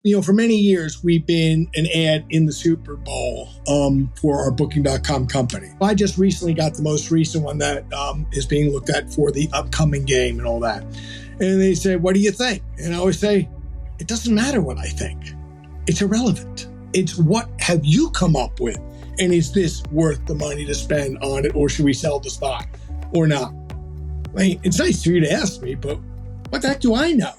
For many years, we've been an ad in the Super Bowl for our Booking.com company. I just recently got the most recent one that is being looked at for the upcoming game and all that. And they say, what do you think? And I always say, it doesn't matter what I think. It's irrelevant. It's what have you come up with? And is this worth the money to spend on it, or should we sell the stock or not? I mean, it's nice for you to ask me, but what the heck do I know?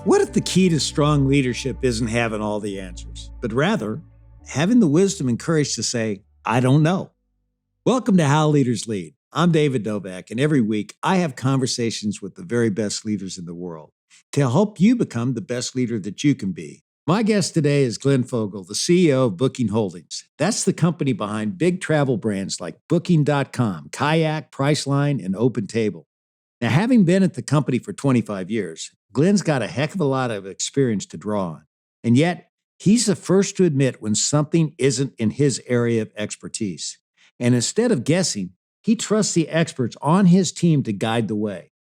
What if the key to strong leadership isn't having all the answers, but rather having the wisdom and courage to say, I don't know? Welcome to How Leaders Lead. I'm David Novak, and every week I have conversations with the very best leaders in the world to help you become the best leader that you can be. My guest today is Glenn Fogel, the CEO of Booking Holdings. That's the company behind big travel brands like Booking.com, Kayak, Priceline, and OpenTable. Now, having been at the company for 25 years, Glenn's got a heck of a lot of experience to draw on. And yet, he's the first to admit when something isn't in his area of expertise. And instead of guessing, he trusts the experts on his team to guide the way.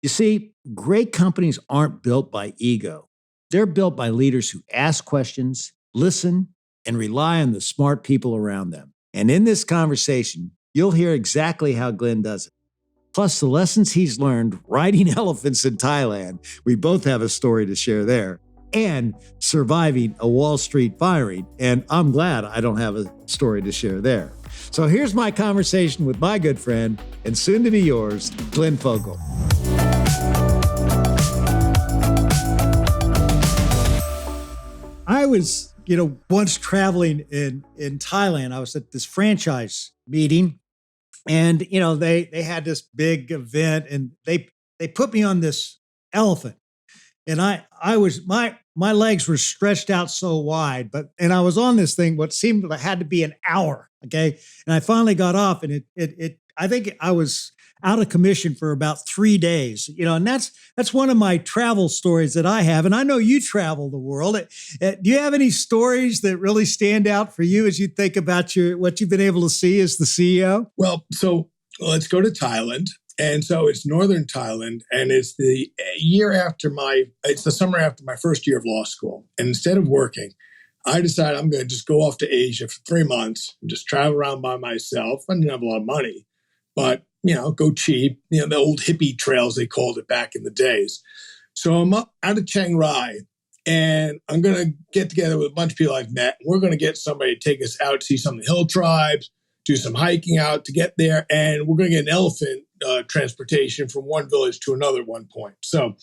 You see, great companies aren't built by ego. They're built by leaders who ask questions, listen, and rely on the smart people around them. And in this conversation, you'll hear exactly how Glenn does it. Plus the lessons he's learned riding elephants in Thailand. We both have a story to share there. And surviving a Wall Street firing. And I'm glad I don't have a story to share there. So here's my conversation with my good friend, and soon to be yours, Glenn Fogel. I was, once traveling in Thailand. I was at this franchise meeting, and, they had this big event, and they put me on this elephant. And I was, my legs were stretched out so wide, and I was on this thing, what seemed like it had to be an hour. Okay. And I finally got off, and I think I was out of commission for about 3 days, and that's one of my travel stories that I have. And I know you travel the world. Do you have any stories that really stand out for you as you think about what you've been able to see as the CEO? Well, so let's go to Thailand. And so it's northern Thailand, and it's the summer after my first year of law school. And instead of working, I decided I'm going to just go off to Asia for 3 months and just travel around by myself. I didn't have a lot of money, but, go cheap, the old hippie trails, they called it back in the days. So I'm up out of Chiang Rai, and I'm going to get together with a bunch of people I've met. We're going to get somebody to take us out to see some of the hill tribes, do some hiking out to get there, and we're going to get an elephant transportation from one village to another at one point. So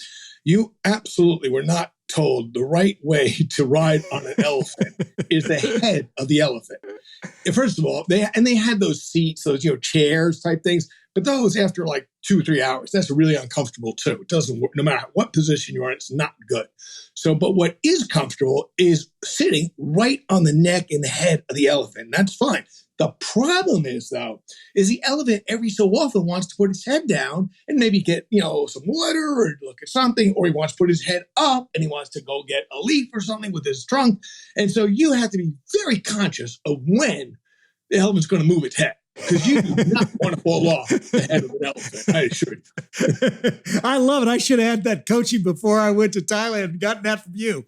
you absolutely were not told the right way to ride on an elephant is the head of the elephant. And first of all, they had those seats, those chairs type things, but those after like 2 or 3 hours, that's really uncomfortable too. It doesn't work. No matter what position you're in, it's not good. So, but what is comfortable is sitting right on the neck and the head of the elephant. That's fine. The problem is, though, the elephant every so often wants to put its head down and maybe get, some water or look at something, or he wants to put his head up and he wants to go get a leaf or something with his trunk. And so you have to be very conscious of when the elephant's going to move its head, because you do not want to fall off the head of an elephant, I assure you. I love it. I should have had that coaching before I went to Thailand and gotten that from you.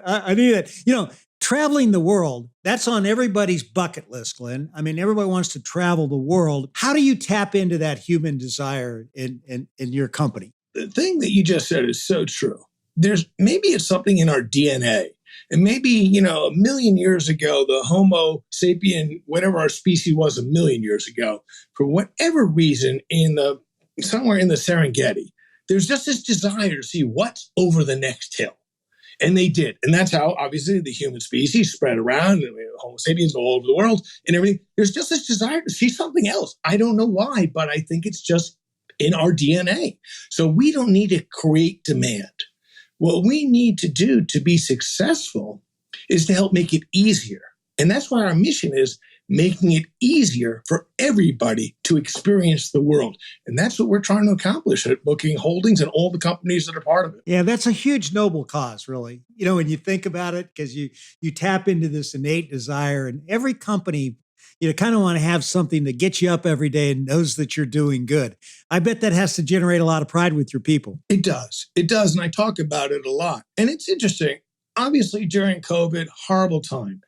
I need that. Traveling the world, that's on everybody's bucket list, Glenn. I mean, everybody wants to travel the world. How do you tap into that human desire in your company? The thing that you just said is so true. Maybe it's something in our DNA. And maybe, a million years ago, the Homo sapien, whatever our species was a million years ago, for whatever reason, somewhere in the Serengeti, there's just this desire to see what's over the next hill. And they did. And that's how, obviously, the human species spread around, and Homo sapiens all over the world and everything. There's just this desire to see something else. I don't know why, but I think it's just in our DNA. So we don't need to create demand. What we need to do to be successful is to help make it easier. And that's why our mission is making it easier for everybody to experience the world. And that's what we're trying to accomplish at Booking Holdings and all the companies that are part of it. Yeah, that's a huge noble cause, really. When you think about it, because you tap into this innate desire, and every company You kind of want to have something that gets you up every day and knows that you're doing good. I bet that has to generate a lot of pride with your people. It does. It does. And I talk about it a lot. And it's interesting. Obviously, during COVID, horrible time.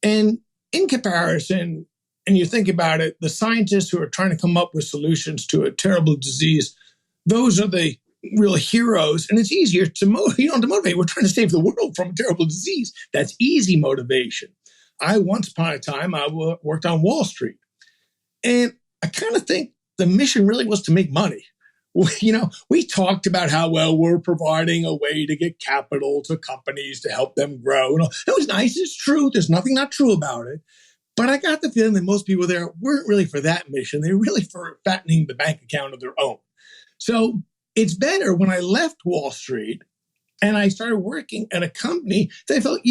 And in comparison, and you think about it, the scientists who are trying to come up with solutions to a terrible disease, those are the real heroes. And it's easier to motivate. We're trying to save the world from a terrible disease. That's easy motivation. Once upon a time, I worked on Wall Street. And I kind of think the mission really was to make money. We talked about how, well, we're providing a way to get capital to companies to help them grow. It was nice. It's true. There's nothing not true about it. But I got the feeling that most people there weren't really for that mission. They were really for fattening the bank account of their own. So it's better when I left Wall Street and I started working at a company that I felt,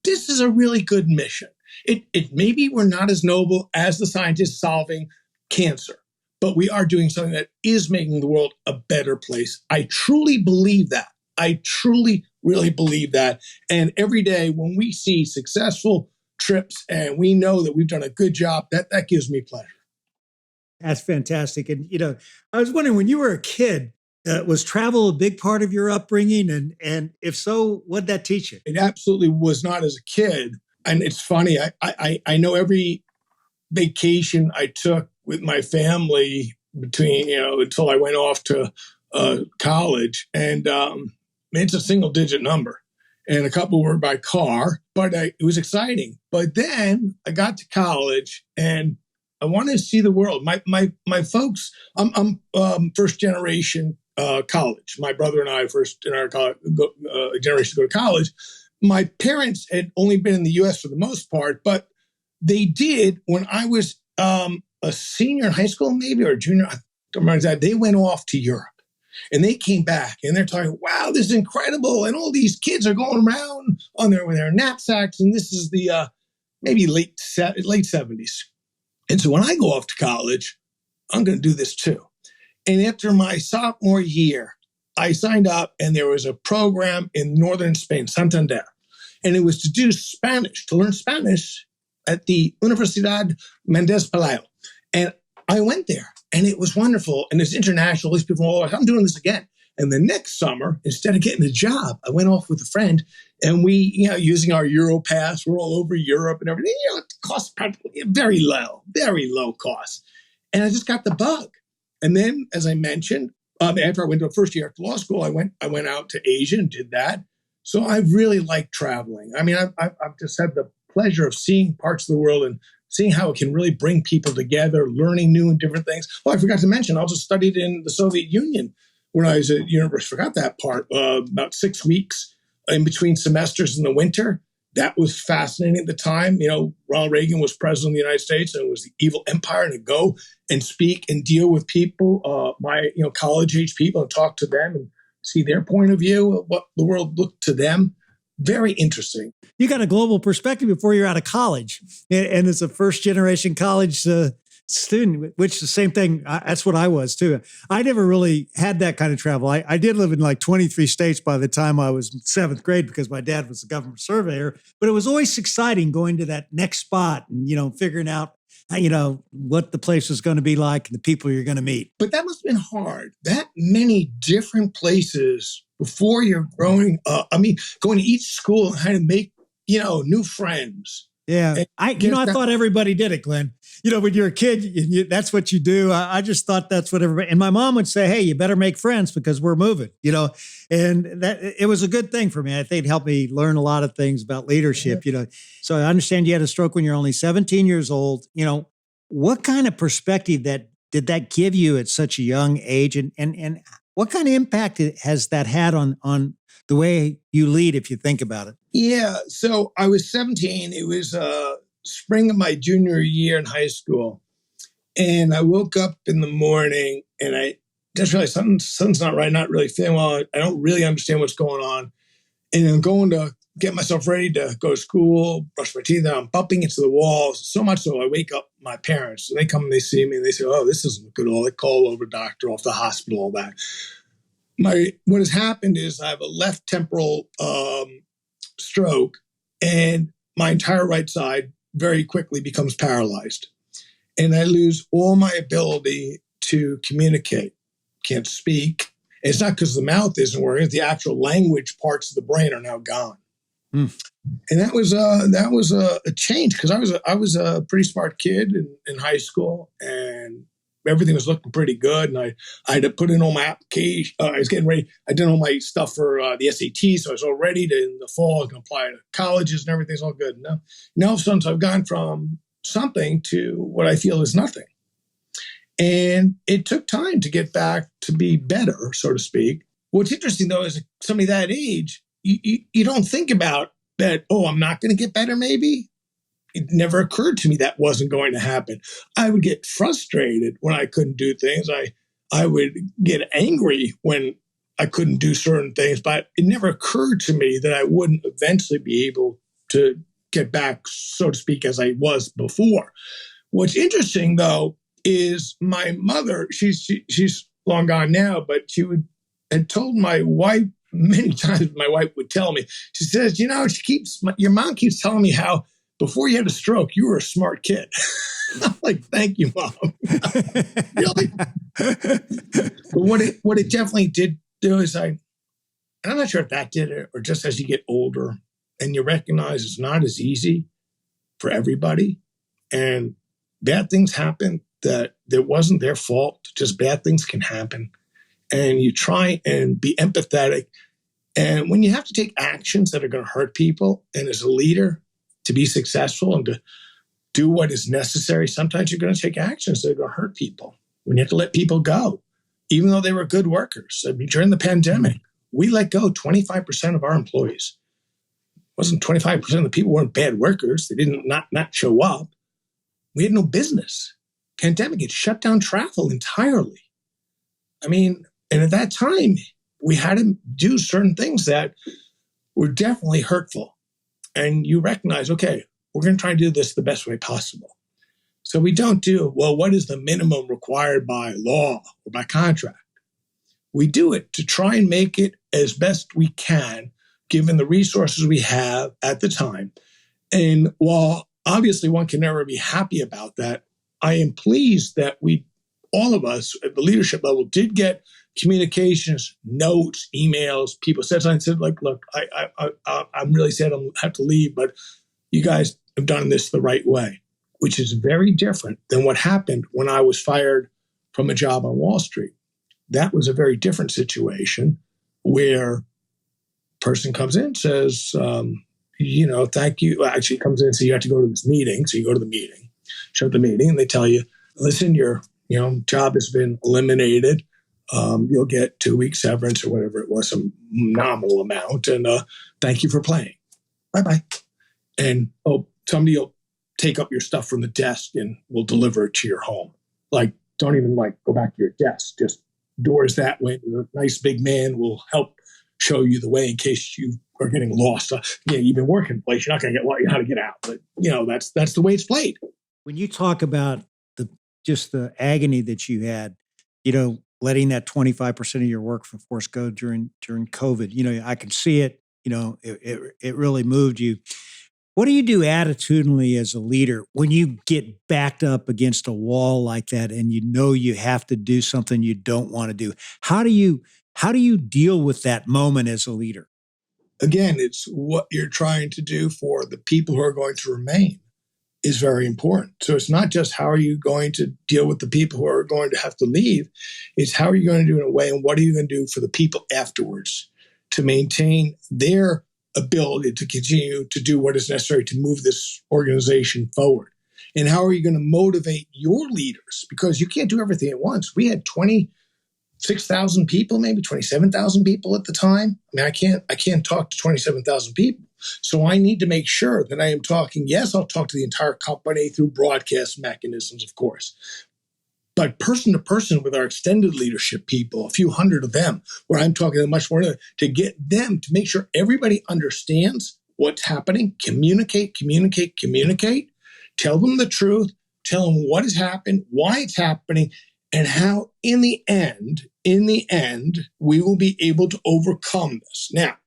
this is a really good mission. It maybe we're not as noble as the scientists solving cancer, but we are doing something that is making the world a better place. I truly believe that. I truly, really believe that. And every day when we see successful trips and we know that we've done a good job, that gives me pleasure. That's fantastic. And, I was wondering, when you were a kid, was travel a big part of your upbringing? And if so, what did that teach you? It absolutely was not as a kid. And it's funny, I know every vacation I took with my family between, until I went off to college. And it's a single digit number. And a couple were by car, but it was exciting. But then I got to college and I wanted to see the world. My folks, I'm first generation college. My brother and I first in our generation to go to college. My parents had only been in the U.S. for the most part, but they did when I was a senior in high school, maybe, or a junior. I don't remember that. They went off to Europe. And they came back and they're talking, wow, this is incredible. And all these kids are going around on their knapsacks. And this is the maybe late 70s. And so when I go off to college, I'm going to do this too. And after my sophomore year, I signed up and there was a program in northern Spain, Santander. And it was to do Spanish, to learn Spanish at the Universidad Méndez Pelayo. And I went there. And it was wonderful. And it's international. These people were like, I'm doing this again. And the next summer, instead of getting a job, I went off with a friend and we, using our Euro pass, we're all over Europe and everything. It costs practically very low cost. And I just got the bug. And then, as I mentioned, after I went to a first year after law school, I went out to Asia and did that. So I really like traveling. I mean, I've just had the pleasure of seeing parts of the world and seeing how it can really bring people together, learning new and different things. Oh, I forgot to mention, I also studied in the Soviet Union when I was at university. Forgot that part. About 6 weeks in between semesters in the winter. That was fascinating at the time. Ronald Reagan was president of the United States, and it was the evil empire. And to go and speak and deal with people, my college-age people, and talk to them and see their point of view of what the world looked to them. Very interesting. You got a global perspective before you're out of college. And as a first generation college student, which the same thing, that's what I was too. I never really had that kind of travel. I did live in like 23 states by the time I was in 7th grade because my dad was a government surveyor, but it was always exciting going to that next spot and, figuring out, what the place was going to be like and the people you're going to meet. But that must have been hard. That many different places before you're growing up. I mean, going to each school and how to make, new friends. Yeah. I thought everybody did it, Glenn. When you're a kid, that's what you do. I just thought that's what everybody, and my mom would say, hey, you better make friends because we're moving, and that it was a good thing for me. I think it helped me learn a lot of things about leadership, So I understand you had a stroke when you're only 17 years old. What kind of perspective did that give you at such a young age? And what kind of impact has that had on the way you lead, if you think about it? Yeah. So I was 17. It was spring of my junior year in high school. And I woke up in the morning and I just realized something's not right, not really feeling well. I don't really understand what's going on. And I'm going to get myself ready to go to school, brush my teeth, and I'm bumping into the wall. So much so I wake up my parents. And they come and they see me and they say, oh, this isn't good at all. They call over doctor, off the hospital, all that. What has happened is I have a left temporal stroke and my entire right side very quickly becomes paralyzed. And I lose all my ability to communicate. Can't speak. And it's not because the mouth isn't working. The actual language parts of the brain are now gone. And that was a change, because I was a pretty smart kid in high school, and everything was looking pretty good. And I had to put in all my application. I was getting ready. I did all my stuff for the SAT, so I was all ready to, in the fall, I can apply to colleges and everything's all good. Now all of a sudden, so I've gone from something to what I feel is nothing. And it took time to get back to be better, so to speak. What's interesting, though, is somebody that age, you don't think about that, oh, I'm not going to get better, maybe. It never occurred to me that wasn't going to happen. I would get frustrated when I couldn't do things. I would get angry when I couldn't do certain things, but it never occurred to me that I wouldn't eventually be able to get back, so to speak, as I was before. What's interesting, though, is my mother, she's long gone now, but she had told my wife many times. My wife would tell me, she says, your mom keeps telling me how before you had a stroke, you were a smart kid. I'm like, thank you, Mom. Really? But what it definitely did do is and I'm not sure if that did it, or just as you get older and you recognize it's not as easy for everybody, and bad things happen that it wasn't their fault. Just bad things can happen. And you try and be empathetic. And when you have to take actions that are going to hurt people, and as a leader, to be successful and to do what is necessary, sometimes you're going to take actions that are going to hurt people. When you have to let people go, even though they were good workers. I mean, during the pandemic, we let go 25% of our employees. It wasn't 25% of the people weren't bad workers. They didn't not show up. We had no business. Pandemic, it shut down travel entirely. I mean, and at that time, we had to do certain things that were definitely hurtful. And you recognize, okay, we're going to try and do this the best way possible. So we don't do, well, what is the minimum required by law or by contract? We do it to try and make it as best we can, given the resources we have at the time. And while obviously one can never be happy about that, I am pleased that all of us at the leadership level did get communications, notes, emails. People said something, said like, look, I'm really sad I have to leave, but you guys have done this the right way, which is very different than what happened when I was fired from a job on Wall Street. That was a very different situation where a person comes in, says, thank you. Well, actually comes in and says, you have to go to this meeting. So you go to the meeting, show up the meeting, and they tell you, listen, your job has been eliminated. You'll get 2 weeks severance or whatever it was, some nominal amount. And thank you for playing. Bye-bye. And somebody will take up your stuff from the desk and will deliver it to your home. Like, don't even go back to your desk. Just doors that way. A nice big man will help show you the way in case you are getting lost. You've been working a place. You're not going to get how to get out. But, that's the way it's played. When you talk about the agony that you had, letting that 25% of your workforce go during COVID, I can see it, it really moved you. What do you do attitudinally as a leader when you get backed up against a wall like that and you have to do something you don't want to do? How do you deal with that moment as a leader? Again, it's what you're trying to do for the people who are going to remain is very important. So it's not just how are you going to deal with the people who are going to have to leave. It's how are you going to do it in a way, and what are you going to do for the people afterwards to maintain their ability to continue to do what is necessary to move this organization forward? And how are you going to motivate your leaders? Because you can't do everything at once. We had 26,000 people, maybe 27,000 people at the time. I mean, I can't talk to 27,000 people. So I need to make sure that I am talking. Yes, I'll talk to the entire company through broadcast mechanisms, of course. But person to person with our extended leadership people, a few hundred of them, where I'm talking to much more to get them to make sure everybody understands what's happening, communicate, tell them the truth, tell them what has happened, why it's happening, and how in the end, we will be able to overcome this. Now,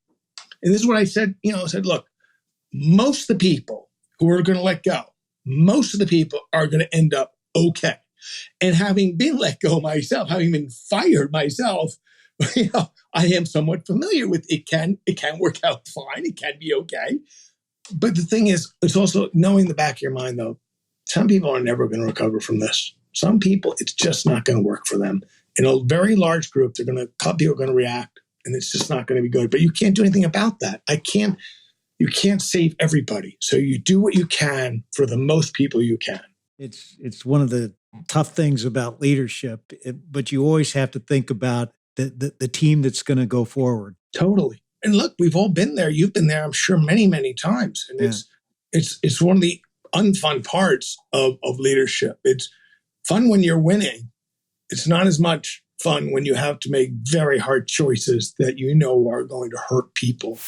and this is what I said, look, most of the people who are going to let go most of the people are going to end up okay. And having been let go myself, having been fired myself, I am somewhat familiar with it. Can work out fine. It can be okay. But the thing is, it's also knowing the back of your mind, though, some people are never going to recover from this. Some people, it's just not going to work for them. In a very large group, people are going to react, and it's just not going to be good. But you can't do anything about that. You can't save everybody. So you do what you can for the most people you can. It's one of the tough things about leadership, but you always have to think about the team that's going to go forward. Totally. And look, we've all been there. You've been there, I'm sure, many, many times. And it's one of the unfun parts of leadership. It's fun when you're winning. It's not as much fun when you have to make very hard choices that you know are going to hurt people.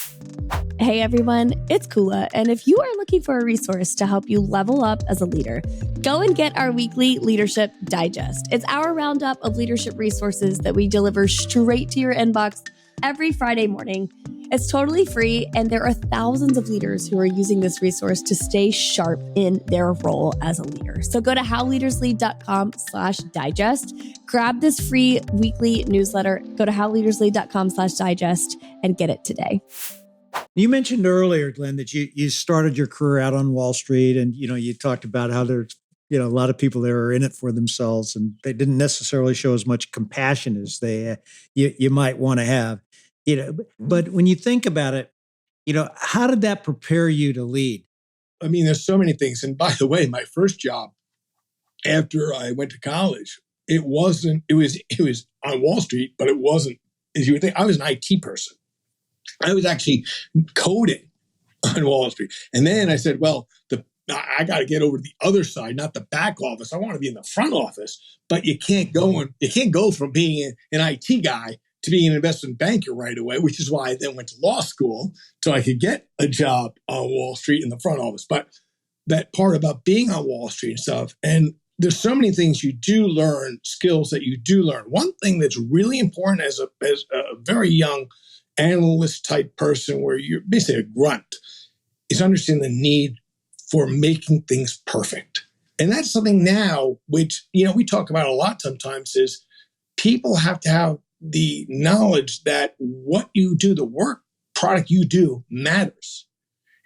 Hey everyone, it's Kula, and if you are looking for a resource to help you level up as a leader, go and get our weekly Leadership Digest. It's our roundup of leadership resources that we deliver straight to your inbox every Friday morning. It's totally free, and there are thousands of leaders who are using this resource to stay sharp in their role as a leader. So go to howleaderslead.com/digest, grab this free weekly newsletter, go to howleaderslead.com/digest and get it today. You mentioned earlier, Glenn, that you started your career out on Wall Street, and you talked about how there's a lot of people there are in it for themselves, and they didn't necessarily show as much compassion as they you might want to have. But when you think about it, how did that prepare you to lead? I mean, there's so many things. And by the way, my first job after I went to college, it was on Wall Street, but it wasn't, as you would think. I was an IT person. I was actually coding on Wall Street. And then I said, well, I got to get over to the other side, not the back office. I want to be in the front office, but you can't go from being an IT guy to being an investment banker right away, which is why I then went to law school so I could get a job on Wall Street in the front office. But that part about being on Wall Street and stuff, and there's so many things you do learn, skills that you do learn. One thing that's really important as a very young analyst type person, where you're basically a grunt, is understanding the need for making things perfect. And that's something now, which, we talk about a lot sometimes, is people have to have the knowledge that what you do, the work product you do, matters.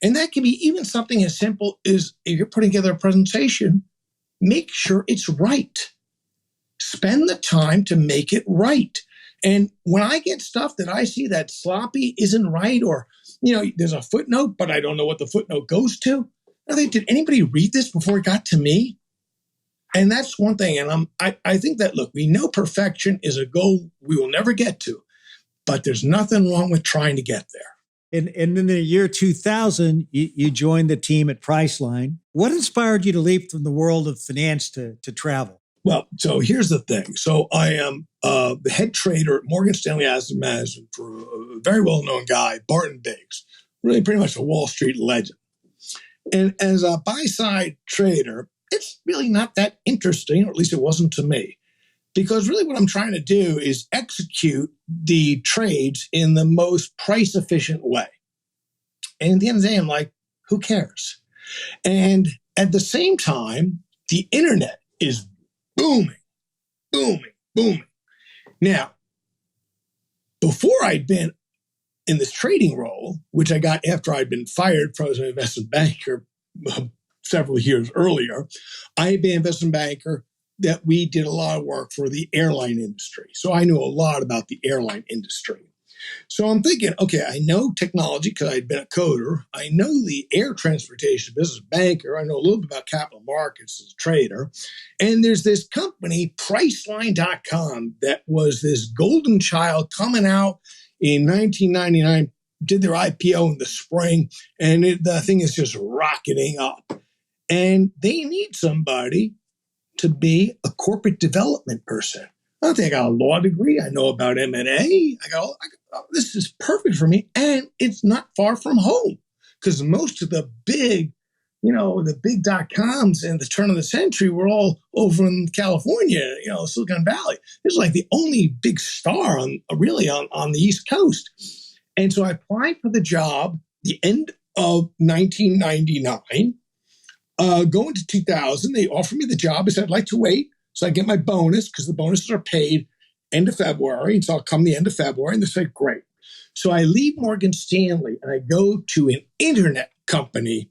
And that can be even something as simple as, if you're putting together a presentation, make sure it's right. Spend the time to make it right. And when I get stuff that I see that sloppy, isn't right, or, there's a footnote, but I don't know what the footnote goes to. I think, did anybody read this before it got to me? And that's one thing. And I think that, look, we know perfection is a goal we will never get to, but there's nothing wrong with trying to get there. And in the year 2000, you joined the team at Priceline. What inspired you to leap from the world of finance to travel? Well, so here's the thing. So I am the head trader at Morgan Stanley Asset Management for a very well-known guy, Barton Biggs, really pretty much a Wall Street legend. And as a buy-side trader, it's really not that interesting, or at least it wasn't to me, because really what I'm trying to do is execute the trades in the most price-efficient way. And at the end of the day, I'm like, who cares? And at the same time, the internet is booming, booming, booming. Now, before I'd been in this trading role, which I got after I'd been fired from as an investment banker several years earlier, I had been an investment banker that we did a lot of work for the airline industry. So I knew a lot about the airline industry. So I'm thinking, okay, I know technology because I'd been a coder. I know the air transportation business banker. I know a little bit about capital markets as a trader. And there's this company, Priceline.com, that was this golden child coming out in 1999, did their IPO in the spring, and the thing is just rocketing up. And they need somebody to be a corporate development person. I think I got a law degree. I know about M&A. This is perfect for me. And it's not far from home, because most of the big, the big .coms in the turn of the century were all over in California, Silicon Valley. It's like the only big star on the East Coast. And so I applied for the job the end of 1999. Going to 2000, they offered me the job. I said, I'd like to wait. So I get my bonus because the bonuses are paid end of February. And so I'll come the end of February. And they said, great. So I leave Morgan Stanley and I go to an internet company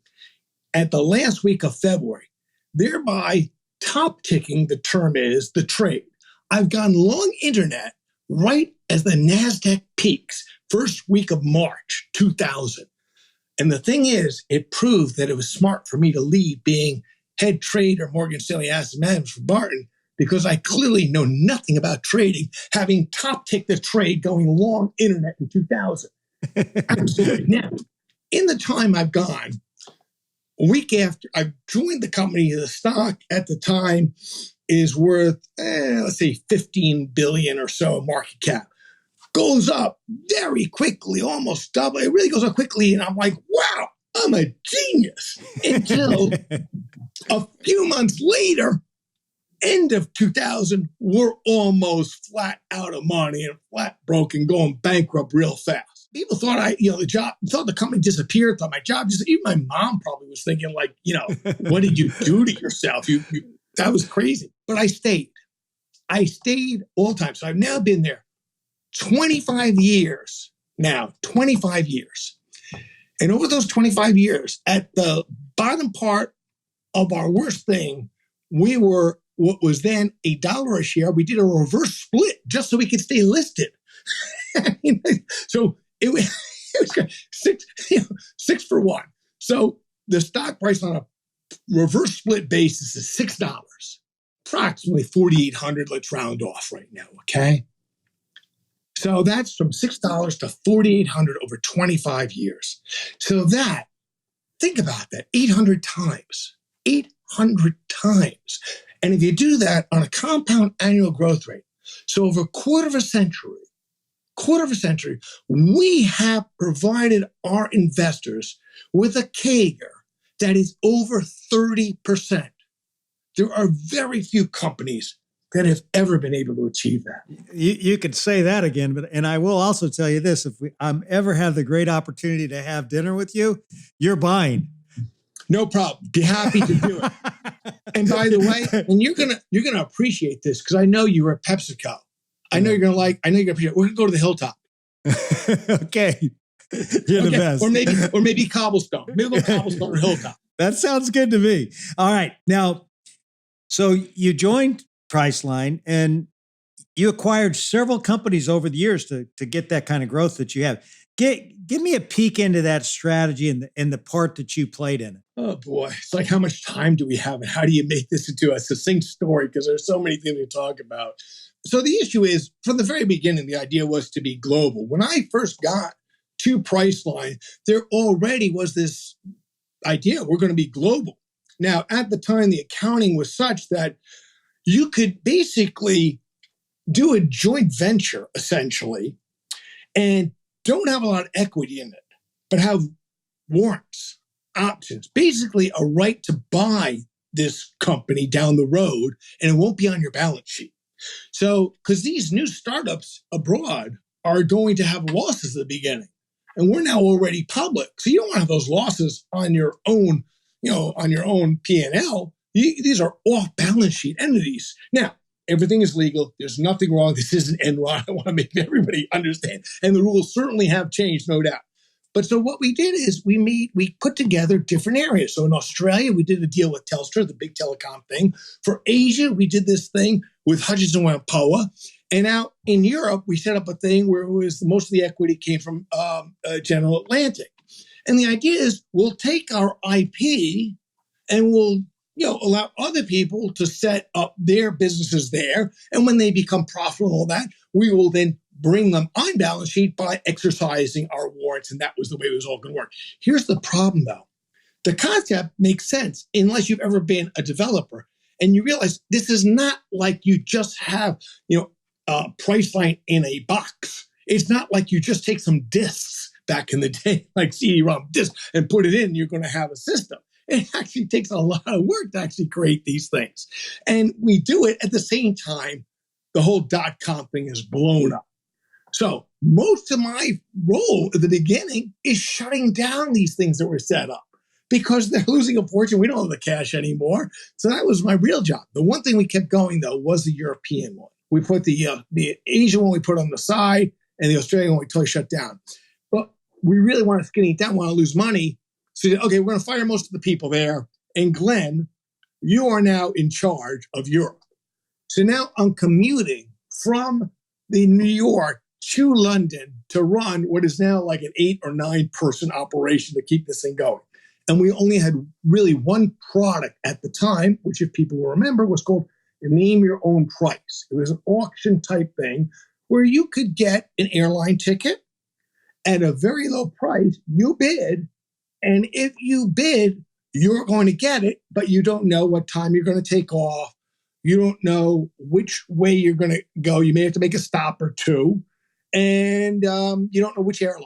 at the last week of February, thereby top ticking, the term is, the trade. I've gone long internet right as the NASDAQ peaks, first week of March 2000. And the thing is, it proved that it was smart for me to leave being head trader Morgan Stanley Asset Management for Barton, because I clearly know nothing about trading, having top ticked the trade going long internet in 2000. Absolutely. Now, in the time I've gone, a week after I joined the company, the stock at the time is worth, let's say 15 billion or so market cap. Goes up very quickly, almost double. It really goes up quickly. And I'm like, wow, I'm a genius. Until a few months later, end of 2000, we're almost flat out of money and flat broken, going bankrupt real fast. People thought thought the company disappeared, thought my job just, even my mom probably was thinking like, what did you do to yourself? That was crazy. But I stayed. I stayed all the time. So I've now been there 25 years now, 25 years. And over those 25 years, at the bottom part of our worst thing, we were what was then $1 a share. We did a reverse split just so we could stay listed. So it was 6 for 1. So the stock price on a reverse split basis is $6, approximately 4,800. Let's round off right now, okay? So that's from $6 to 4,800 over 25 years. So think about that, 800 times. 800 times. And if you do that on a compound annual growth rate, so over a quarter of a century, we have provided our investors with a CAGR that is over 30%. There are very few companies that have ever been able to achieve that. You could say that again, and I will also tell you this: if we ever have the great opportunity to have dinner with you, you're buying. No problem. Be happy to do it. And by the way, and you're gonna appreciate this because I know you were at PepsiCo. I know you're gonna appreciate it. We're gonna go to the Hilltop. Okay. You're the best. Or maybe Cobblestone. Maybe we'll go Cobblestone or Hilltop. That sounds good to me. All right. Now, so you joined Priceline and you acquired several companies over the years to get that kind of growth that you have. Give me a peek into that strategy and the part that you played in it. Oh boy, it's like, how much time do we have and how do you make this into a succinct story? Because there's so many things to talk about. So the issue is, from the very beginning, the idea was to be global. When I first got to Priceline, there already was this idea, we're going to be global. Now, at the time, the accounting was such that you could basically do a joint venture, essentially, and don't have a lot of equity in it, but have warrants, options, basically a right to buy this company down the road, and it won't be on your balance sheet. So, because these new startups abroad are going to have losses at the beginning, and we're now already public, so you don't want to have those losses on your own, on your own P&L. These are off-balance sheet entities. Now, everything is legal. There's nothing wrong. This isn't Enron. I want to make everybody understand. And the rules certainly have changed, no doubt. But so what we did is we put together different areas. So in Australia, we did a deal with Telstra, the big telecom thing. For Asia, we did this thing with Hutchison Whampoa. And out in Europe, we set up a thing where most of the equity came from General Atlantic. And the idea is we'll take our IP and we'll allow other people to set up their businesses there. And when they become profitable and all that, we will then bring them on balance sheet by exercising our warrants. And that was the way it was all going to work. Here's the problem, though. The concept makes sense unless you've ever been a developer. And you realize this is not like you just have, Priceline in a box. It's not like you just take some disks back in the day, like CD-ROM disks, and put it in, you're going to have a system. It actually takes a lot of work to actually create these things. And we do it at the same time the whole .com thing is blown up. So most of my role at the beginning is shutting down these things that were set up. because they're losing a fortune. We don't have the cash anymore. So that was my real job. The one thing we kept going, though, was the European one. We put the Asian one we put on the side, and the Australian one we totally shut down. But we really want to skinny it down, want to lose money. So, okay, we're going to fire most of the people there. And Glenn, you are now in charge of Europe. So now I'm commuting from the New York to London to run what is now like an 8 or 9 person operation to keep this thing going. And we only had really one product at the time, which if people will remember was called Name Your Own Price. It was an auction type thing where you could get an airline ticket at a very low price. You bid, and if you bid, you're going to get it, but you don't know what time you're going to take off. You don't know which way you're going to go. You may have to make a stop or two, and you don't know which airline.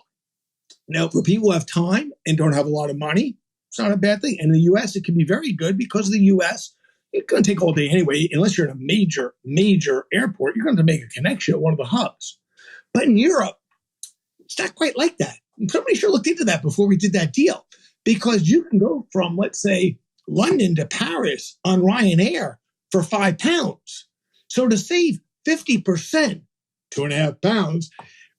Now, for people who have time and don't have a lot of money, it's not a bad thing. And in the U.S., it can be very good because the U.S., it's going to take all day anyway. Unless you're in a major airport, you're going to make a connection at one of the hubs. But in Europe, it's not quite like that. And somebody sure looked into that before we did that deal, because you can go from, let's say, London to Paris on Ryanair for £5. So to save 50%, £2.50,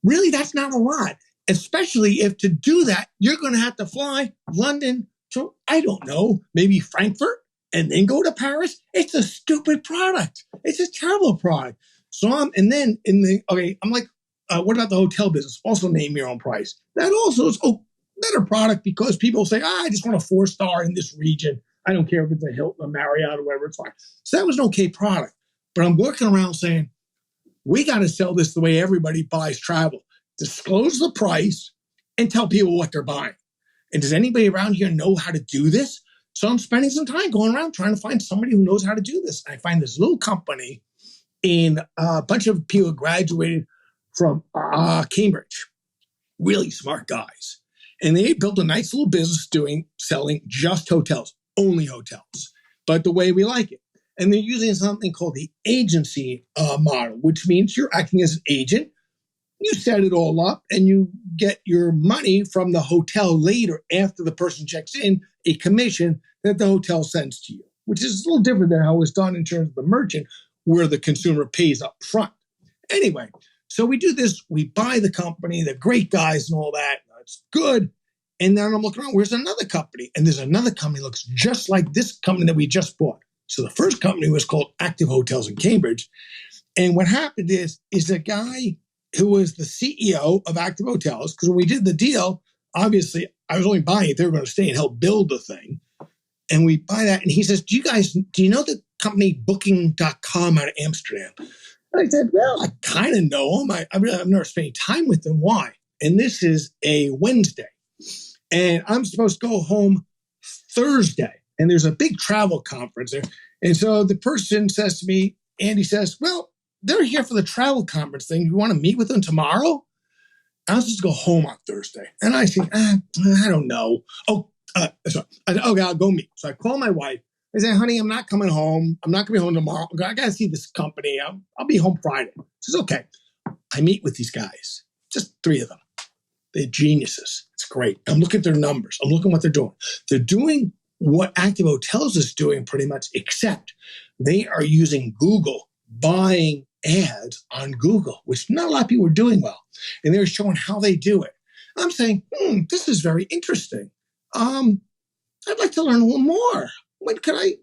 really that's not a lot, especially if to do that, you're going to have to fly London to, I don't know, maybe Frankfurt and then go to Paris. It's a stupid product. It's a terrible product. So I'm like, what about the hotel business? Also name your own price. That also is a better product because people say, I just want a 4-star in this region. I don't care if it's a Hilton, a Marriott, or whatever, it's fine. So that was an okay product. But I'm working around saying, we got to sell this the way everybody buys travel. Disclose the price and tell people what they're buying. And does anybody around here know how to do this? So I'm spending some time going around trying to find somebody who knows how to do this. I find this little company in a bunch of people who graduated from Cambridge, really smart guys. And they built a nice little business selling just hotels, only hotels, but the way we like it. And they're using something called the agency model, which means you're acting as an agent. You set it all up and you get your money from the hotel later after the person checks in, a commission that the hotel sends to you, which is a little different than how it was done in terms of the merchant, where the consumer pays up front. Anyway, so we do this. We buy the company, the great guys and all that. It's good. And then I'm looking around, where's another company? And there's another company that looks just like this company that we just bought. So the first company was called Active Hotels in Cambridge. And what happened is a guy who was the CEO of Active Hotels, because when we did the deal, obviously I was only buying it. They were going to stay and help build the thing. And we buy that. And he says, do you know the company Booking.com out of Amsterdam? And I said, well, I kind of know them. I've never spent any time with them. Why? And this is a Wednesday. And I'm supposed to go home Thursday. And there's a big travel conference there. And so the person says to me, Andy says, well, they're here for the travel conference thing. You want to meet with them tomorrow? I was supposed to go home on Thursday. And I say, I don't know. Okay, I'll go meet. So I call my wife. I say, honey, I'm not coming home. I'm not going to be home tomorrow. I got to see this company. I'll be home Friday. She says, okay. I meet with these guys, just 3 of them. They're geniuses. It's great. I'm looking at their numbers. I'm looking at what they're doing. They're doing what Active Hotels is doing pretty much, except they are using Google, buying ads on Google, which not a lot of people are doing well. And they're showing how they do it. I'm saying, this is very interesting. I'd like to learn a little more.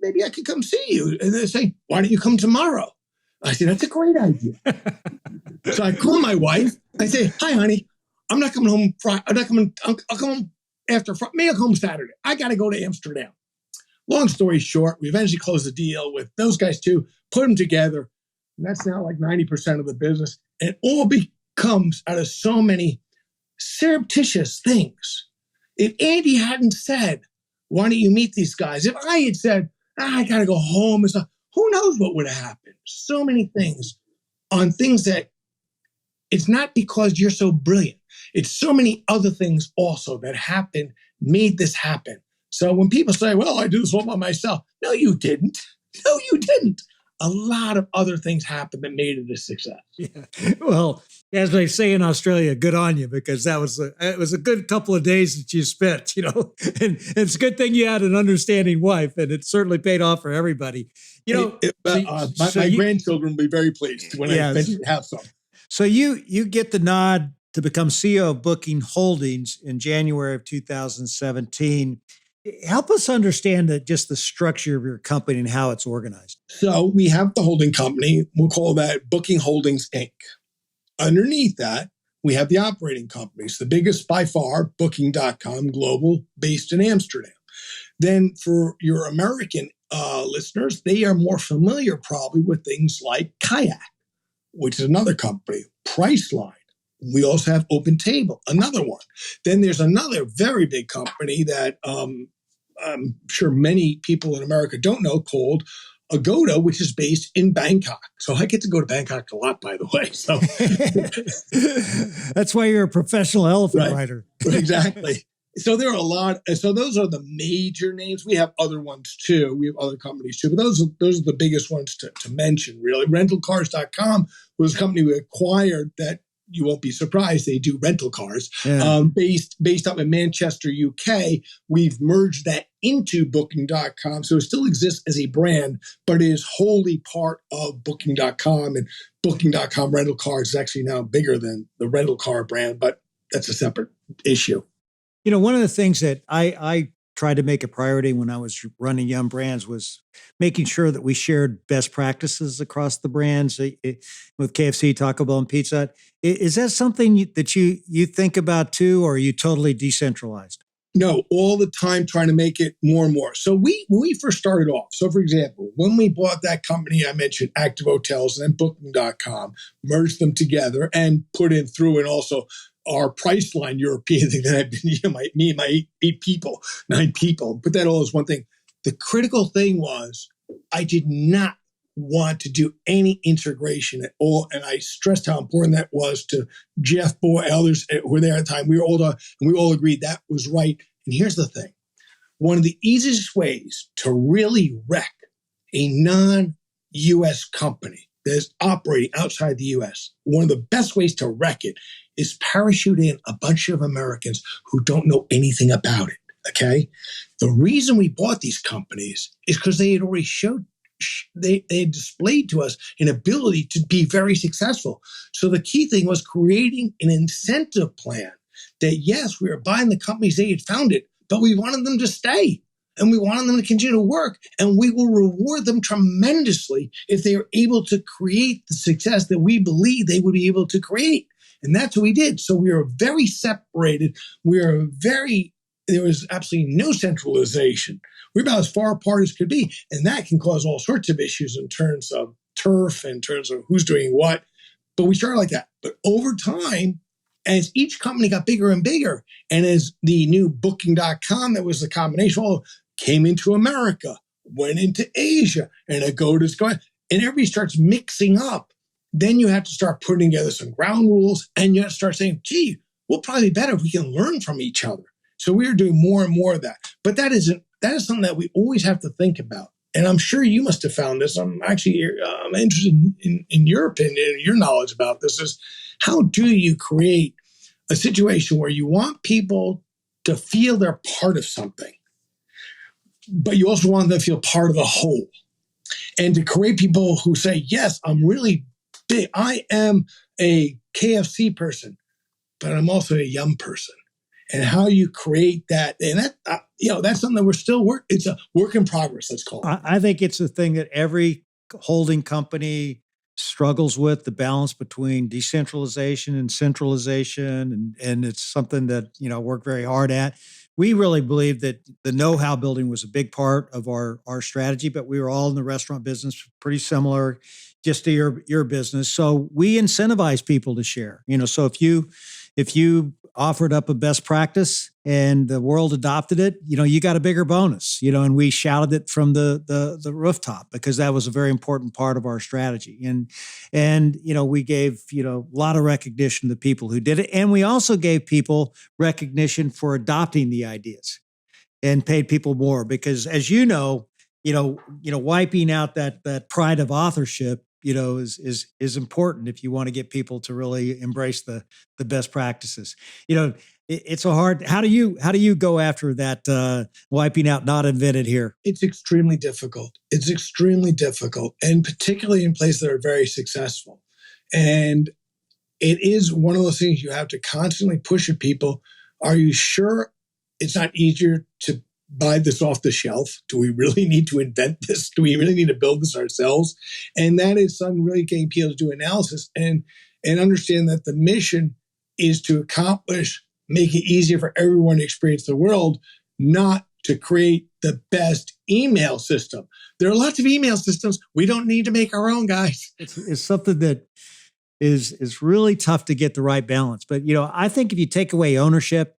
Maybe I could come see you. And they say, why don't you come tomorrow? I said, that's a great idea. So I call my wife. I say, hi, honey. I'm not coming home Friday. I'll come home after Friday. Maybe I'll come home Saturday. I got to go to Amsterdam. Long story short, we eventually closed the deal with those guys too, put them together. And that's now like 90% of the business. And it all becomes out of so many surreptitious things. If Andy hadn't said, why don't you meet these guys? If I had said, I got to go home and stuff, who knows what would have happened? So many things on things that it's not because you're so brilliant. It's so many other things also that happened, made this happen. So when people say, well, I do this all by myself. No, you didn't. No, you didn't. a lot of other things happened that made it a success. Yeah. Well, as they say in Australia, good on you, because it was a good couple of days that you spent, and it's a good thing you had an understanding wife, and it certainly paid off for everybody. My grandchildren will be very pleased when I eventually have some. So you get the nod to become CEO of Booking Holdings in January of 2017. Help us understand just the structure of your company and how it's organized. So we have the holding company. We'll call that Booking Holdings, Inc. Underneath that, we have the operating companies, the biggest by far, Booking.com Global, based in Amsterdam. Then for your American listeners, they are more familiar probably with things like Kayak, which is another company, Priceline. We also have OpenTable, another one. Then there's another very big company that I'm sure many people in America don't know, called Agoda, which is based in Bangkok. So I get to go to Bangkok a lot, by the way. So that's why you're a professional elephant rider. Exactly. So there are a lot. So those are the major names. We have other ones too. We have other companies too, but those are the biggest ones to mention, really. Rentalcars.com was a company we acquired that you won't be surprised they do rental cars. Yeah. Based up in Manchester, UK. We've merged that into Booking.com. So it still exists as a brand, but it is wholly part of Booking.com. And Booking.com rental cars is actually now bigger than the rental car brand, but that's a separate issue. One of the things that I tried to make a priority when I was running Yum Brands was making sure that we shared best practices across the brands with KFC, Taco Bell, and Pizza Hut. Is that something that you think about too, or are you totally decentralized? No, all the time trying to make it more and more. So when we first started off, so for example, when we bought that company I mentioned, Active Hotels, and then Booking.com, merged them together and put in through and also our Priceline European thing that I've been, me and my 9 people, put that all as one thing. The critical thing was I did not want to do any integration at all. And I stressed how important that was to Jeff, Boy, others who were there at the time. We were older and we all agreed that was right. And here's the thing. One of the easiest ways to really wreck a non-US company that is operating outside the US, one of the best ways to wreck it is parachute in a bunch of Americans who don't know anything about it, okay? The reason we bought these companies is because they had already they had displayed to us an ability to be very successful. So the key thing was creating an incentive plan that, yes, we were buying the companies they had founded, but we wanted them to stay. And we wanted them to continue to work. And we will reward them tremendously if they are able to create the success that we believe they would be able to create. And that's what we did. So we were very separated. There was absolutely no centralization. We're about as far apart as could be. And that can cause all sorts of issues in terms of turf, in terms of who's doing what. But we started like that. But over time, as each company got bigger and bigger, and as the new Booking.com, that was the combination, came into America, went into Asia, and Agoda's going, and everybody starts mixing up. Then you have to start putting together some ground rules, and you have to start saying, gee, we'll probably be better if we can learn from each other. So we are doing more and more of that. But that is something that we always have to think about. And I'm sure you must have found this. I'm actually I'm interested in your opinion, your knowledge about this, is how do you create a situation where you want people to feel they're part of something, but you also want them to feel part of the whole, and to create people who say, yes, I'm really big. I am a KFC person, but I'm also a Yum person. And how you create that, and that that's something that we're still it's a work in progress. Let's call it. I think it's a thing that every holding company struggles with, the balance between decentralization and centralization, and it's something that work very hard at. We really believe that the know-how building was a big part of our strategy, but we were all in the restaurant business, pretty similar just to your business. So we incentivize people to share. So if you offered up a best practice and the world adopted it, you got a bigger bonus, and we shouted it from the rooftop because that was a very important part of our strategy. And we gave, a lot of recognition to the people who did it. And we also gave people recognition for adopting the ideas and paid people more because, as wiping out that pride of authorship, is important if you want to get people to really embrace the best practices. It's a hard. How do you go after that wiping out not invented here? It's extremely difficult. It's extremely difficult, and particularly in places that are very successful. And it is one of those things you have to constantly push at people. Are you sure it's not easier to buy this off the shelf? Do we really need to invent this? Do we really need to build this ourselves? And that is something really getting people to do analysis and understand that the mission is to accomplish, make it easier for everyone to experience the world, not to create the best email system. There are lots of email systems. We don't need to make our own, guys. It's something that is really tough to get the right balance. But, I think if you take away ownership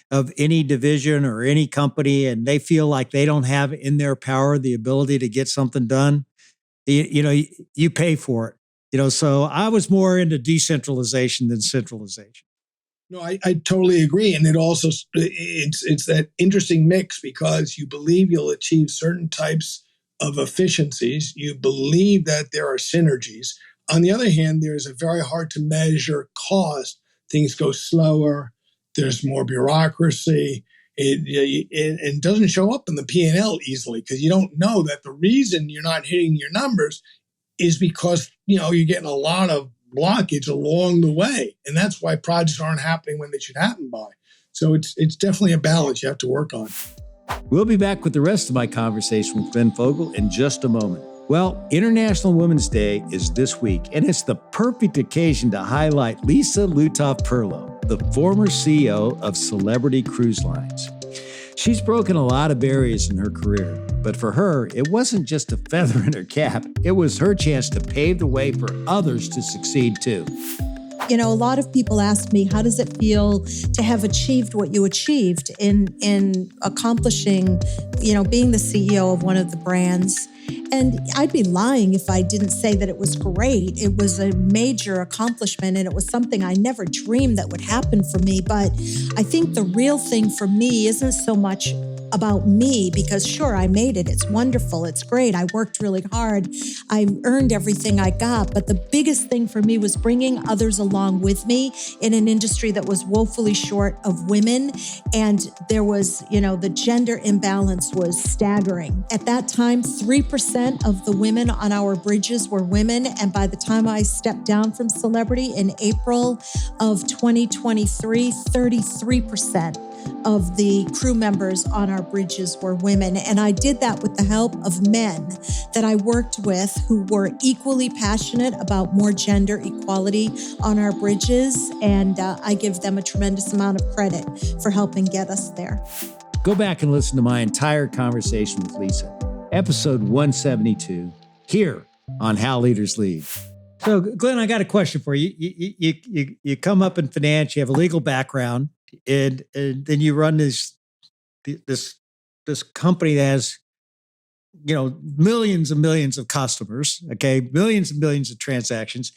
of any division or any company and they feel like they don't have in their power the ability to get something done, you pay for it. So I was more into decentralization than centralization. No, I totally agree. And it also, it's that interesting mix because you believe you'll achieve certain types of efficiencies. You believe that there are synergies. On the other hand, there's a very hard to measure cost. Things go slower. There's more bureaucracy. It doesn't show up in the P&L easily because you don't know that the reason you're not hitting your numbers is because, you're getting a lot of blockage along the way. And that's why projects aren't happening when they should happen by. So it's definitely a balance you have to work on. We'll be back with the rest of my conversation with Glenn Fogel in just a moment. Well, International Women's Day is this week, and it's the perfect occasion to highlight Lisa Lutoff-Perlo, the former CEO of Celebrity Cruise Lines. She's broken a lot of barriers in her career, but for her, it wasn't just a feather in her cap. It was her chance to pave the way for others to succeed too. A lot of people ask me, how does it feel to have achieved what you achieved in accomplishing, being the CEO of one of the brands? And I'd be lying if I didn't say that it was great. It was a major accomplishment, and it was something I never dreamed that would happen for me. But I think the real thing for me isn't so much about me, because sure, I made it. It's wonderful. It's great. I worked really hard. I earned everything I got. But the biggest thing for me was bringing others along with me in an industry that was woefully short of women. And there was, the gender imbalance was staggering. At that time, 3% of the women on our bridges were women. And by the time I stepped down from Celebrity in April of 2023, 33% of the crew members on our bridges were women. And I did that with the help of men that I worked with who were equally passionate about more gender equality on our bridges. And I give them a tremendous amount of credit for helping get us there. Go back and listen to my entire conversation with Lisa, episode 172, here on How Leaders Lead. So, Glenn, I got a question for you. You come up in finance, you have a legal background, and then you run this company that has, millions and millions of customers, okay, millions and millions of transactions.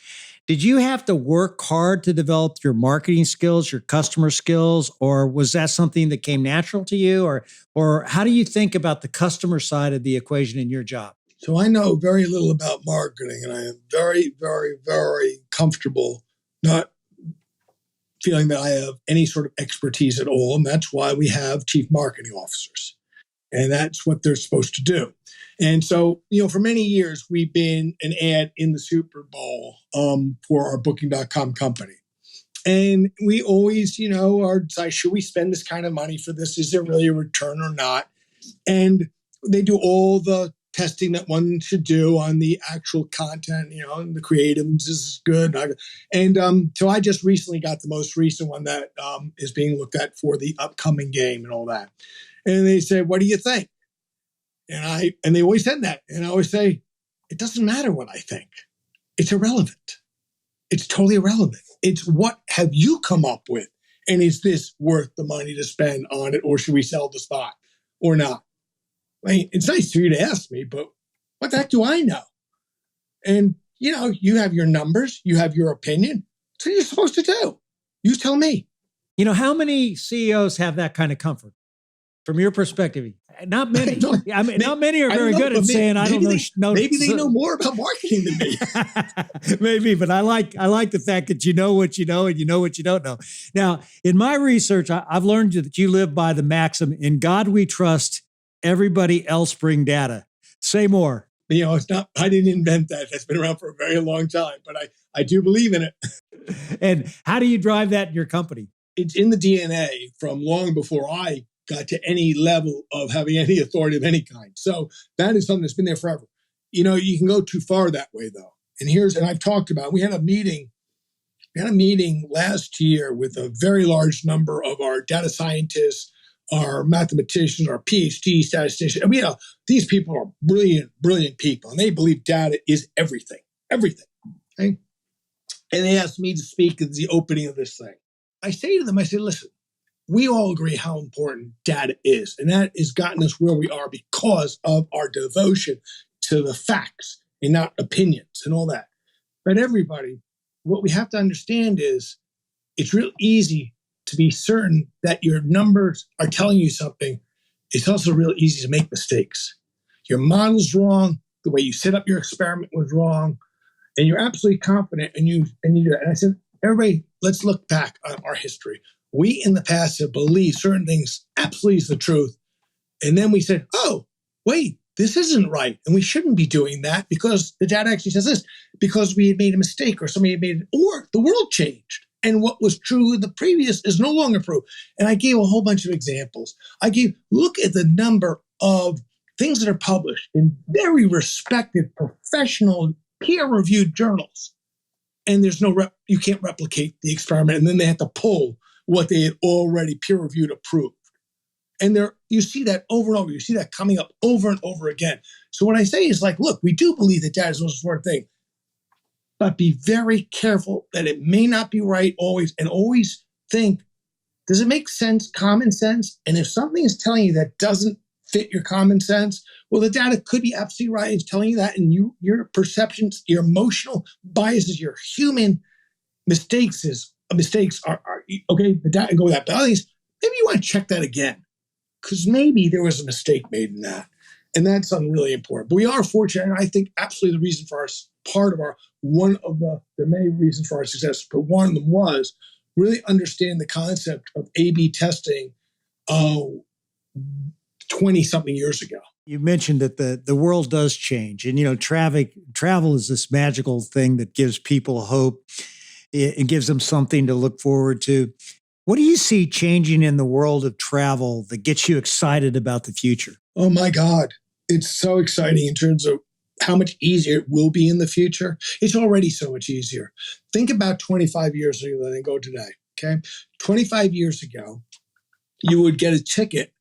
Did you have to work hard to develop your marketing skills, your customer skills, or was that something that came natural to you? Or how do you think about the customer side of the equation in your job? So I know very little about marketing, and I am very, very, very comfortable not feeling that I have any sort of expertise at all. And that's why we have chief marketing officers. And that's what they're supposed to do. And so, for many years, we've been an ad in the Super Bowl for our Booking.com company. And we always, are deciding, should we spend this kind of money for this? Is there really a return or not? And they do all the testing that one should do on the actual content, and the creative. This is good. And so I just recently got the most recent one that is being looked at for the upcoming game and all that. And they say, what do you think? And they always said that. And I always say, it doesn't matter what I think. It's irrelevant. It's totally irrelevant. It's what have you come up with? And is this worth the money to spend on it? Or should we sell the spot or not? I mean, it's nice for you to ask me, but what the heck do I know? And, you have your numbers, you have your opinion. That's what you're supposed to do. You tell me. How many CEOs have that kind of comfort? From your perspective, Not many. I mean, not many are I don't very know, good but at saying, I don't know. Maybe they know more about marketing than me. Maybe, but I like the fact that you know what you know and you know what you don't know. Now, in my research, I've learned that you live by the maxim, in God we trust, everybody else bring data. Say more. It's not, I didn't invent that. That's been around for a very long time, but I do believe in it. And how do you drive that in your company? It's in the DNA from long before I got to any level of having any authority of any kind. So that is something that's been there forever. You can go too far that way though. And I've talked about, we had a meeting last year with a very large number of our data scientists, our mathematicians, our PhD statisticians. I mean, these people are brilliant, brilliant people, and they believe data is everything. Okay? And they asked me to speak at the opening of this thing. I say to them, I say, listen, we all agree how important data is, and that has gotten us where we are because of our devotion to the facts and not opinions and all that. But everybody, what we have to understand is it's real easy to be certain that your numbers are telling you something. It's also real easy to make mistakes. Your model's wrong. The way you set up your experiment was wrong. And you're absolutely confident and you do that. And I said, everybody, let's look back on our history. We in the past have believed certain things absolutely is the truth. And then we said, oh, wait, this isn't right. And we shouldn't be doing that because the data actually says this, because we had made a mistake or somebody had made it, or the world changed. And what was true in the previous is no longer true. And I gave a whole bunch of examples. Look at the number of things that are published in very respected, professional, peer-reviewed journals. And there's you can't replicate the experiment. And then they have to pull what they had already peer-reviewed approved. And you see that over and over. You see that coming up over and over again. So what I say is look, we do believe that data is the most important thing. But be very careful that it may not be right always, and always think, does it make sense, common sense? And if something is telling you that doesn't fit your common sense, well, the data could be absolutely right. It's telling you that, and your perceptions, your emotional biases, your human mistakes are okay. The data go with that. But at least maybe you want to check that again, because maybe there was a mistake made in that. And that's something really important. But we are fortunate, and I think absolutely the reason for one of the many reasons for our success, but one of them was really understand the concept of A/B testing 20-something years ago. You mentioned that the world does change. And, travel is this magical thing that gives people hope. It gives them something to look forward to. What do you see changing in the world of travel that gets you excited about the future? Oh, my God. It's so exciting in terms of how much easier it will be in the future. It's already so much easier. Think about 25 years ago than go today, okay? 25 years ago, you would get a ticket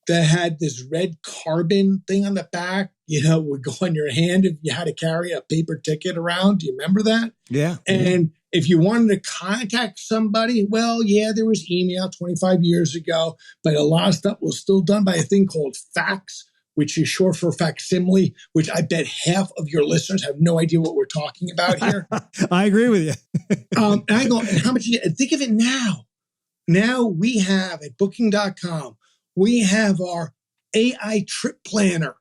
that had this red carbon thing on the back, would go on your hand if you had to carry a paper ticket around. Do you remember that? Yeah. And if you wanted to contact somebody, well, yeah, there was email 25 years ago, but a lot of stuff was still done by a thing called fax, which is short for facsimile, which I bet half of your listeners have no idea what we're talking about here. I agree with you. And I go, and how much you get? Think of it now. Now we have at booking.com, we have our AI trip planner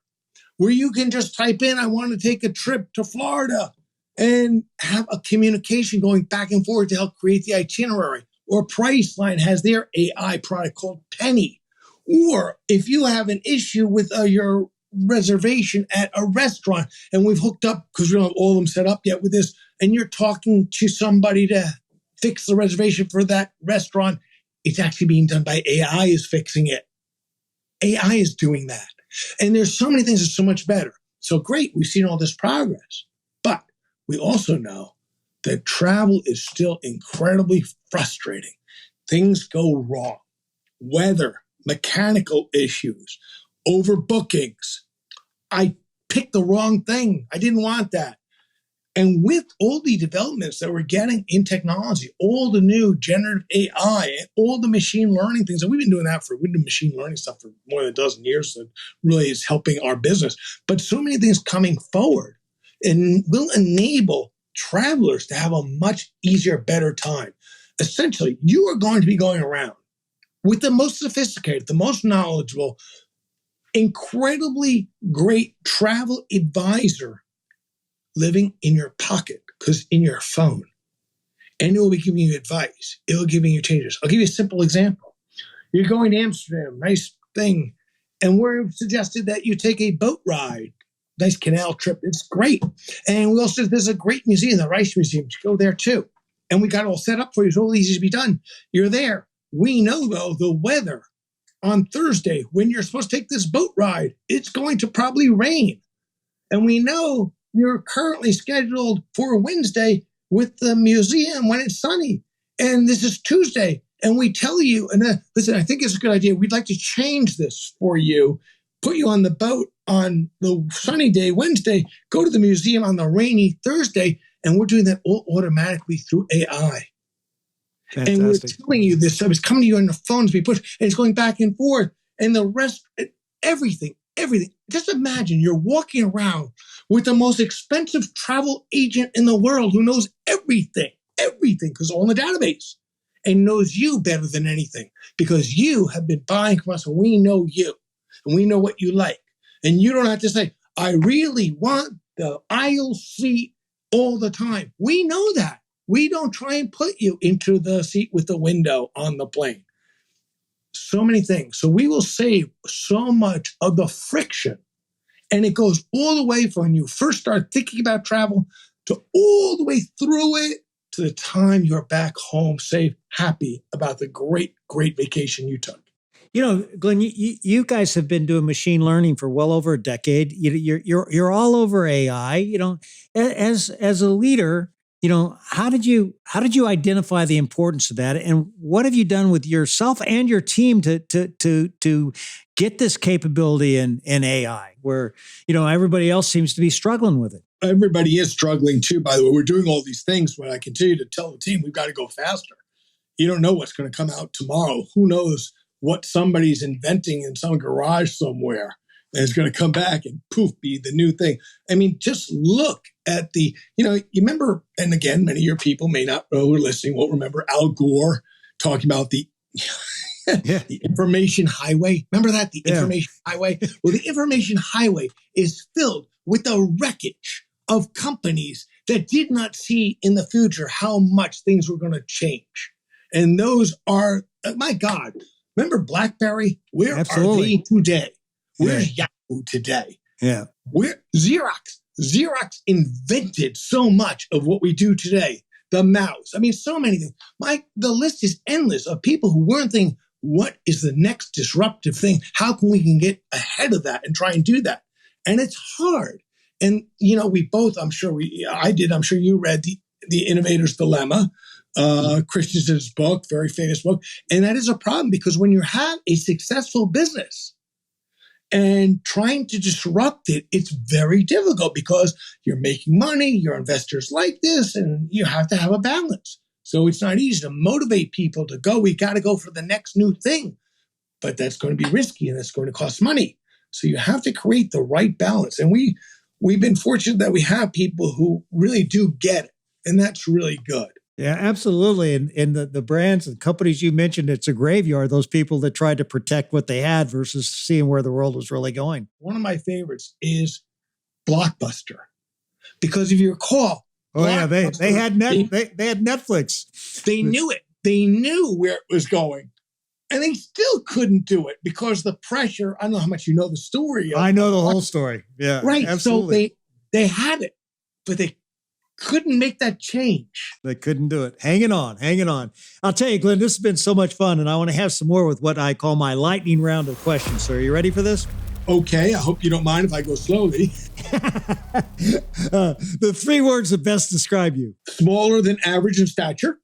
where you can just type in, I want to take a trip to Florida, and have a communication going back and forth to help create the itinerary. Or Priceline has their AI product called Penny. Or if you have an issue with your reservation at a restaurant, and we've hooked up, because we don't have all of them set up yet with this, and you're talking to somebody to fix the reservation for that restaurant, it's actually being done by AI is fixing it. AI is doing that. And there's so many things that are so much better. So great, we've seen all this progress. But we also know that travel is still incredibly frustrating. Things go wrong. Weather, mechanical issues, overbookings. I picked the wrong thing. I didn't want that. And with all the developments that we're getting in technology, all the new generative AI, and all the machine learning things, and we've been doing machine learning stuff for more than a dozen years, that really is helping our business. But so many things coming forward and will enable travelers to have a much easier, better time. Essentially, you are going to be going around with the most sophisticated, the most knowledgeable, incredibly great travel advisor living in your pocket, because in your phone. And it will be giving you advice. It will be giving you changes. I'll give you a simple example. You're going to Amsterdam, nice thing. And we're suggested that you take a boat ride. Nice canal trip. It's great. And we also, there's a great museum, the Rice Museum. You go there too. And we got it all set up for you. It's all easy to be done. You're there. We know, though, the weather on Thursday, when you're supposed to take this boat ride, it's going to probably rain. And we know you're currently scheduled for Wednesday with the museum when it's sunny. And this is Tuesday. And we tell you, and listen, I think it's a good idea. We'd like to change this for you, put you on the boat on the sunny day, Wednesday, go to the museum on the rainy Thursday. And we're doing that all automatically through AI. Fantastic. And we're telling you this. So it's coming to you on the phones, be pushed, and it's going back and forth. And the rest, everything. Just imagine you're walking around with the most expensive travel agent in the world who knows everything, because all in the database, and knows you better than anything, because you have been buying from us and we know you and we know what you like. And you don't have to say, I really want the aisle seat all the time. We know that. We don't try and put you into the seat with the window on the plane. So many things. So we will save so much of the friction. And it goes all the way from when you first start thinking about travel to all the way through it to the time you're back home, safe, happy about the great, great vacation you took. You know, Glenn, you guys have been doing machine learning for well over a decade. You're all over AI. You know, as a leader, you know, how did you identify the importance of that, and what have you done with yourself and your team to get this capability in AI, where, you know, everybody else seems to be struggling with it? Everybody is struggling too. By the way, we're doing all these things, but I continue to tell the team we've got to go faster. You don't know what's going to come out tomorrow. Who knows what somebody's inventing in some garage somewhere, and it's going to come back and poof, be the new thing. I mean, just look at the, you know, you remember, and again, many of your people may not know, who are listening, won't remember Al Gore talking about the the information highway. Remember that? The information highway? Well, the information highway is filled with the wreckage of companies that did not see in the future how much things were going to change. And those are, my God, remember BlackBerry? Where are they today? Where's Yahoo today? Yeah. Where Xerox invented so much of what we do today. The mouse. I mean, so many things. The list is endless of people who weren't thinking, what is the next disruptive thing? How can we get ahead of that and try and do that? And it's hard. And, you know, we both, I'm sure you read the Innovator's Dilemma, Christensen's book, very famous book. And that is a problem, because when you have a successful business and trying to disrupt it, it's very difficult, because you're making money, your investors like this, and you have to have a balance. So it's not easy to motivate people to go, we got to go for the next new thing. But that's going to be risky and it's going to cost money. So you have to create the right balance. And we've been fortunate that we have people who really do get it. And that's really good. Yeah, absolutely. And the brands and companies you mentioned, it's a graveyard, those people that tried to protect what they had versus seeing where the world was really going. One of my favorites is Blockbuster. Because if you recall, they had Netflix. They knew it. They knew where it was going. And they still couldn't do it because the pressure, I don't know how much you know the story. I know the whole story. Yeah, right. Absolutely. So they had it, but they couldn't make that change. They couldn't do it. Hanging on. I'll tell you, Glenn, this has been so much fun, and I want to have some more with what I call my lightning round of questions. So are you ready for this? Okay. I hope you don't mind if I go slowly. The 3 words that best describe you. Smaller than average in stature.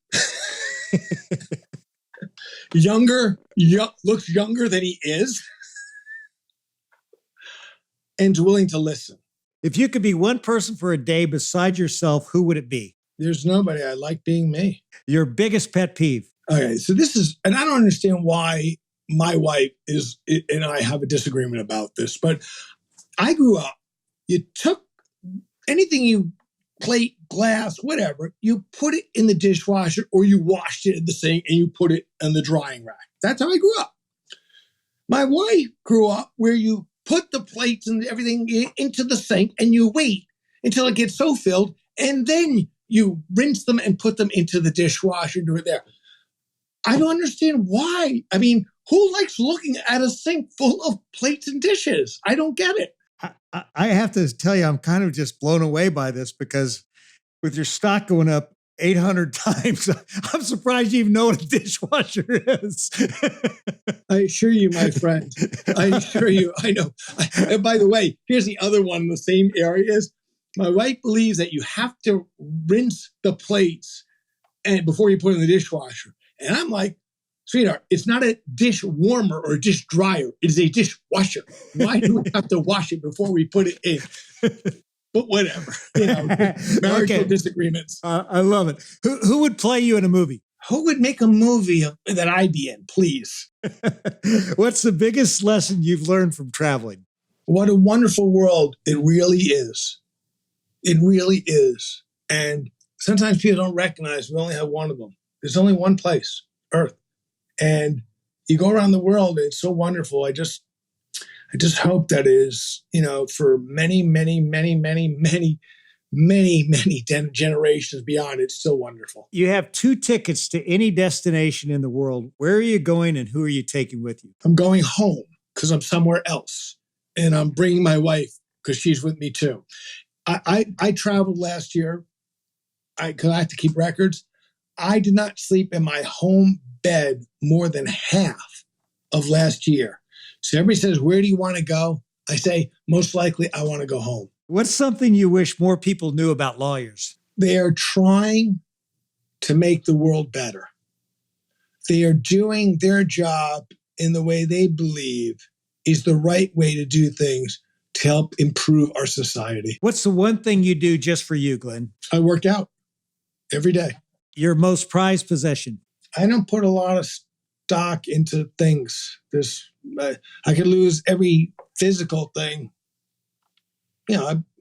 Looks younger than he is. And willing to listen. If you could be one person for a day beside yourself, who would it be? There's nobody. I like being me. Your biggest pet peeve? Okay, so this is, and I don't understand why my wife and I have a disagreement about this, but I grew up, you took anything you, plate, glass, whatever, you put it in the dishwasher or you washed it in the sink and you put it in the drying rack. That's how I grew up. My wife grew up where you put the plates and everything into the sink and you wait until it gets so filled, and then you rinse them and put them into the dishwasher and do it there. I don't understand why. I mean, who likes looking at a sink full of plates and dishes? I don't get it. I have to tell you, I'm kind of just blown away by this, because with your stock going up 800 times, I'm surprised you even know what a dishwasher is. I assure you, my friend. I assure you, I know. And by the way, here's the other one in the same area is my wife believes that you have to rinse the plates and before you put it in the dishwasher. And I'm like, sweetheart, it's not a dish warmer or a dish dryer. It is a dishwasher. Why do we have to wash it before we put it in? But whatever, marital disagreements. I love it. Who would play you in a movie? Who would make a movie that I'd be in, please? What's the biggest lesson you've learned from traveling? What a wonderful world it really is. It really is. And sometimes people don't recognize we only have one of them. There's only one place, Earth. And you go around the world, it's so wonderful. I just hope that is, for many, many, many, many, many, many, many generations beyond, it's still wonderful. You have 2 tickets to any destination in the world. Where are you going and who are you taking with you? I'm going home because I'm somewhere else. And I'm bringing my wife because she's with me too. I traveled last year because I have to keep records. I did not sleep in my home bed more than half of last year. So everybody says, where do you want to go? I say, most likely I want to go home. What's something you wish more people knew about lawyers? They are trying to make the world better. They are doing their job in the way they believe is the right way to do things to help improve our society. What's the one thing you do just for you, Glenn? I work out every day. Your most prized possession? I don't put a lot of stock into things. I could lose every physical thing.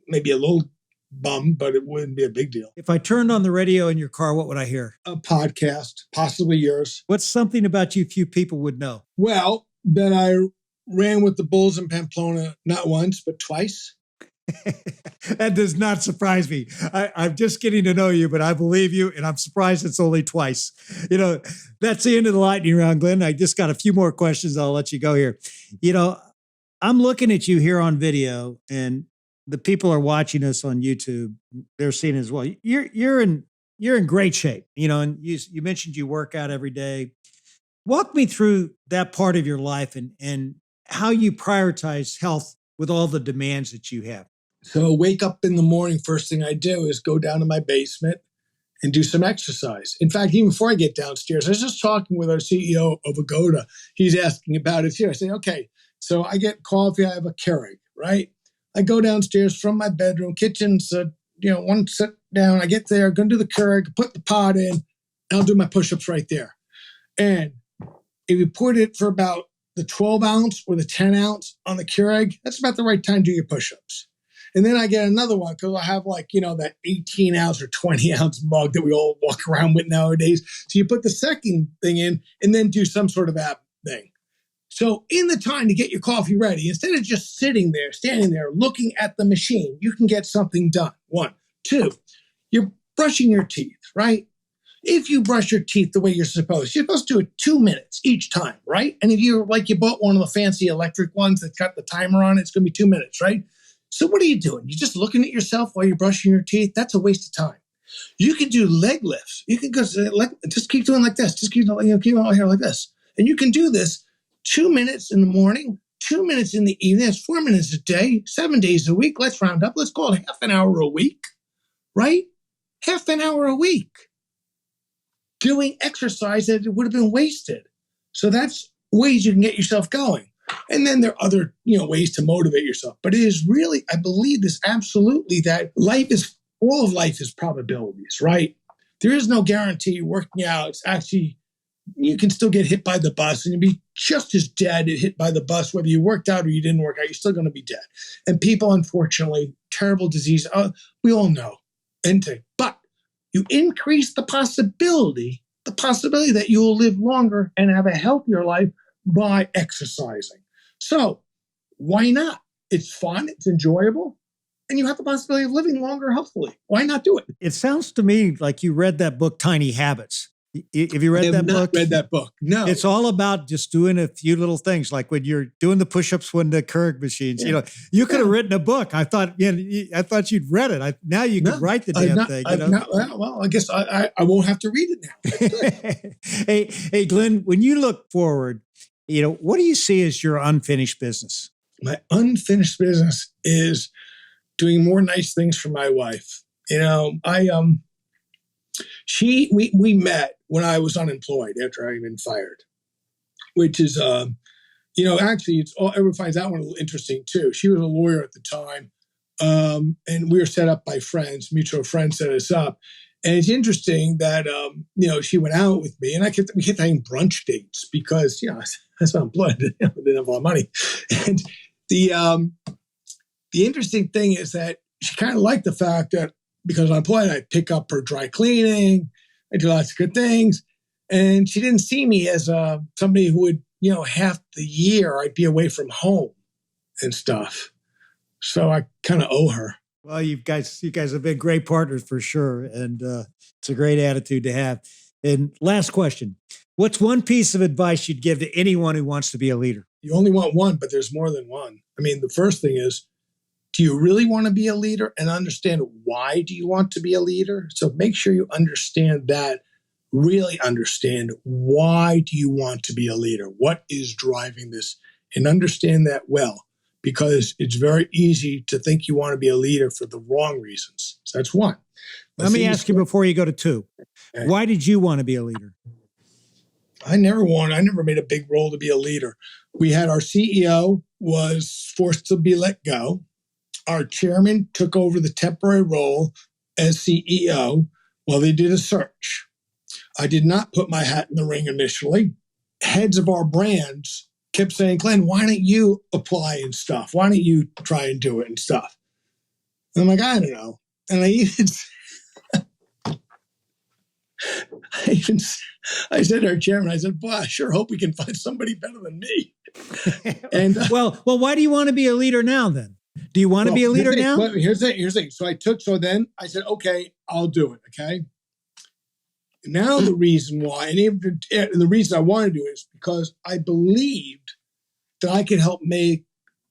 Maybe a little bum, but it wouldn't be a big deal. If I turned on the radio in your car, what would I hear? A podcast, possibly yours. What's something about you few people would know? Well, that I ran with the Bulls in Pamplona not once, but twice. That does not surprise me. I'm just getting to know you, but I believe you, and I'm surprised it's only twice. That's the end of the lightning round, Glenn. I just got a few more questions. I'll let you go here. I'm looking at you here on video, and the people are watching us on YouTube. They're seeing it as well. You're in great shape, and you mentioned you work out every day. Walk me through that part of your life and how you prioritize health with all the demands that you have. So wake up in the morning, first thing I do is go down to my basement and do some exercise. In fact, even before I get downstairs, I was just talking with our CEO of Agoda. He's asking about it here. I say, okay, so I get coffee, I have a Keurig, right? I go downstairs from my bedroom, kitchen's, one sit down, I get there, go to the Keurig, put the pot in, and I'll do my push-ups right there. And if you put it for about the 12 ounce or the 10 ounce on the Keurig, that's about the right time to do your push-ups. And then I get another one because I have that 18 ounce or 20 ounce mug that we all walk around with nowadays. So you put the second thing in and then do some sort of app thing. So in the time to get your coffee ready, instead of just standing there, looking at the machine, you can get something done. 1, 2, you're brushing your teeth, right? If you brush your teeth the way you're supposed to do it 2 minutes each time, right? And if you bought one of the fancy electric ones that's got the timer on it, it's going to be 2 minutes, right? So what are you doing? You're just looking at yourself while you're brushing your teeth? That's a waste of time. You can do leg lifts. You can just keep doing like this. Just keep on here like this. And you can do this 2 minutes in the morning, 2 minutes in the evening. That's 4 minutes a day, 7 days a week. Let's round up. Let's call it half an hour a week, right? Half an hour a week. Doing exercise that would have been wasted. So that's ways you can get yourself going. And then there are other, ways to motivate yourself. But it is really, I believe this absolutely, that all of life is probabilities, right? There is no guarantee working out. It's actually, you can still get hit by the bus and you'll be just as dead hit by the bus, whether you worked out or you didn't work out, you're still going to be dead. And people, unfortunately, terrible disease, we all know. But you increase the possibility that you will live longer and have a healthier life by exercising. So Why not? It's fun, it's enjoyable, and you have the possibility of living longer healthfully. Why not do it? It sounds to me like you read that book, Tiny Habits. Have you read that book? I have not read that book. No. It's all about just doing a few little things, like when you're doing the push-ups when the Keurig machines. Yeah. You could have written a book. I thought you'd read it. Now you could write the damn thing. Well, I guess I won't have to read it now. Hey, Glenn, when you look forward, what do you see as your unfinished business? My unfinished business is doing more nice things for my wife. We met when I was unemployed after I had been fired, which is, actually everyone finds that one a little interesting too. She was a lawyer at the time, and we were set up by friends, mutual friends set us up. And it's interesting that, she went out with me and we kept having brunch dates because, I was unemployed, didn't have a lot of money. And the interesting thing is that she kind of liked the fact that because I'm employed, I pick up her dry cleaning, I do lots of good things. And she didn't see me as somebody who would, half the year I'd be away from home and stuff. So I kind of owe her. Well, you guys have been great partners for sure. And it's a great attitude to have. And last question, what's one piece of advice you'd give to anyone who wants to be a leader? You only want one, but there's more than one. I mean, the first thing is, do you really want to be a leader and understand why do you want to be a leader? So make sure you understand that, really understand why do you want to be a leader? What is driving this? And understand that well, because it's very easy to think you want to be a leader for the wrong reasons. So that's one. Let me ask you before you go to two. Okay. Why did you want to be a leader? I never made a big role to be a leader. We had our CEO was forced to be let go. Our chairman took over the temporary role as CEO while they did a search. I did not put my hat in the ring initially. Heads of our brands kept saying, Glenn, why don't you apply and stuff? Why don't you try and do it and stuff? And I'm like, I don't know. And I said to our chairman, I said, boy, I sure hope we can find somebody better than me. And well, why do you want to be a leader now then? Do you want to be a leader now? Here's the thing. So then I said, okay, I'll do it. Okay. Now the reason why, and the reason I want to do it is because I believed that I could help make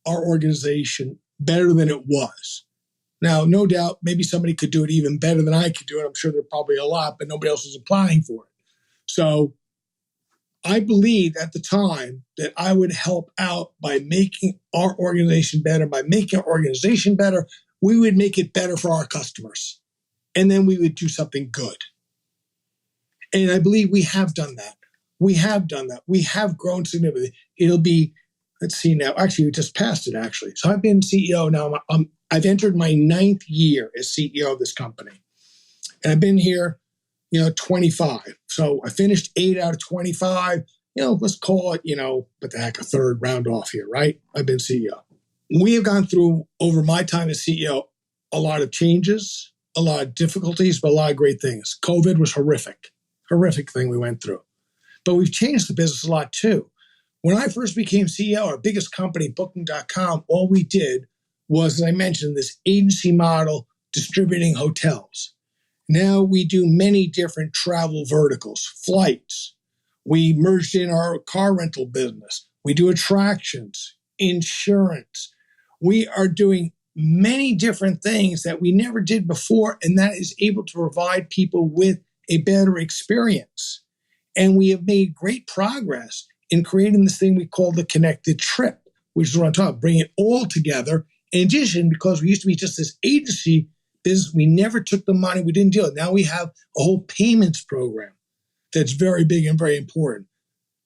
our organization better than it was. Now, no doubt, maybe somebody could do it even better than I could do it. I'm sure there are probably a lot, but nobody else was applying for it. So I believed at the time that I would help out by making our organization better. By making our organization better, we would make it better for our customers. And then we would do something good. And I believe we have done that. We have grown significantly. It'll be, let's see now. Actually, we just passed it, actually. So I've been CEO now. I've entered my 9th year as CEO of this company. And I've been here, 25. So I finished 8 out of 25. Let's call it, what the heck, a third round off here, right? I've been CEO. We have gone through, over my time as CEO, a lot of changes, a lot of difficulties, but a lot of great things. COVID was horrific thing we went through. But we've changed the business a lot too. When I first became CEO, our biggest company, Booking.com, all we did was, as I mentioned, this agency model distributing hotels. Now we do many different travel verticals, flights. We merged in our car rental business. We do attractions, insurance. We are doing many different things that we never did before, and that is able to provide people with a better experience. And we have made great progress in creating this thing we call the connected trip, which is what I'm talking about, bringing it all together. In addition, because we used to be just this agency business, we never took the money, we didn't deal with it. Now we have a whole payments program that's very big and very important.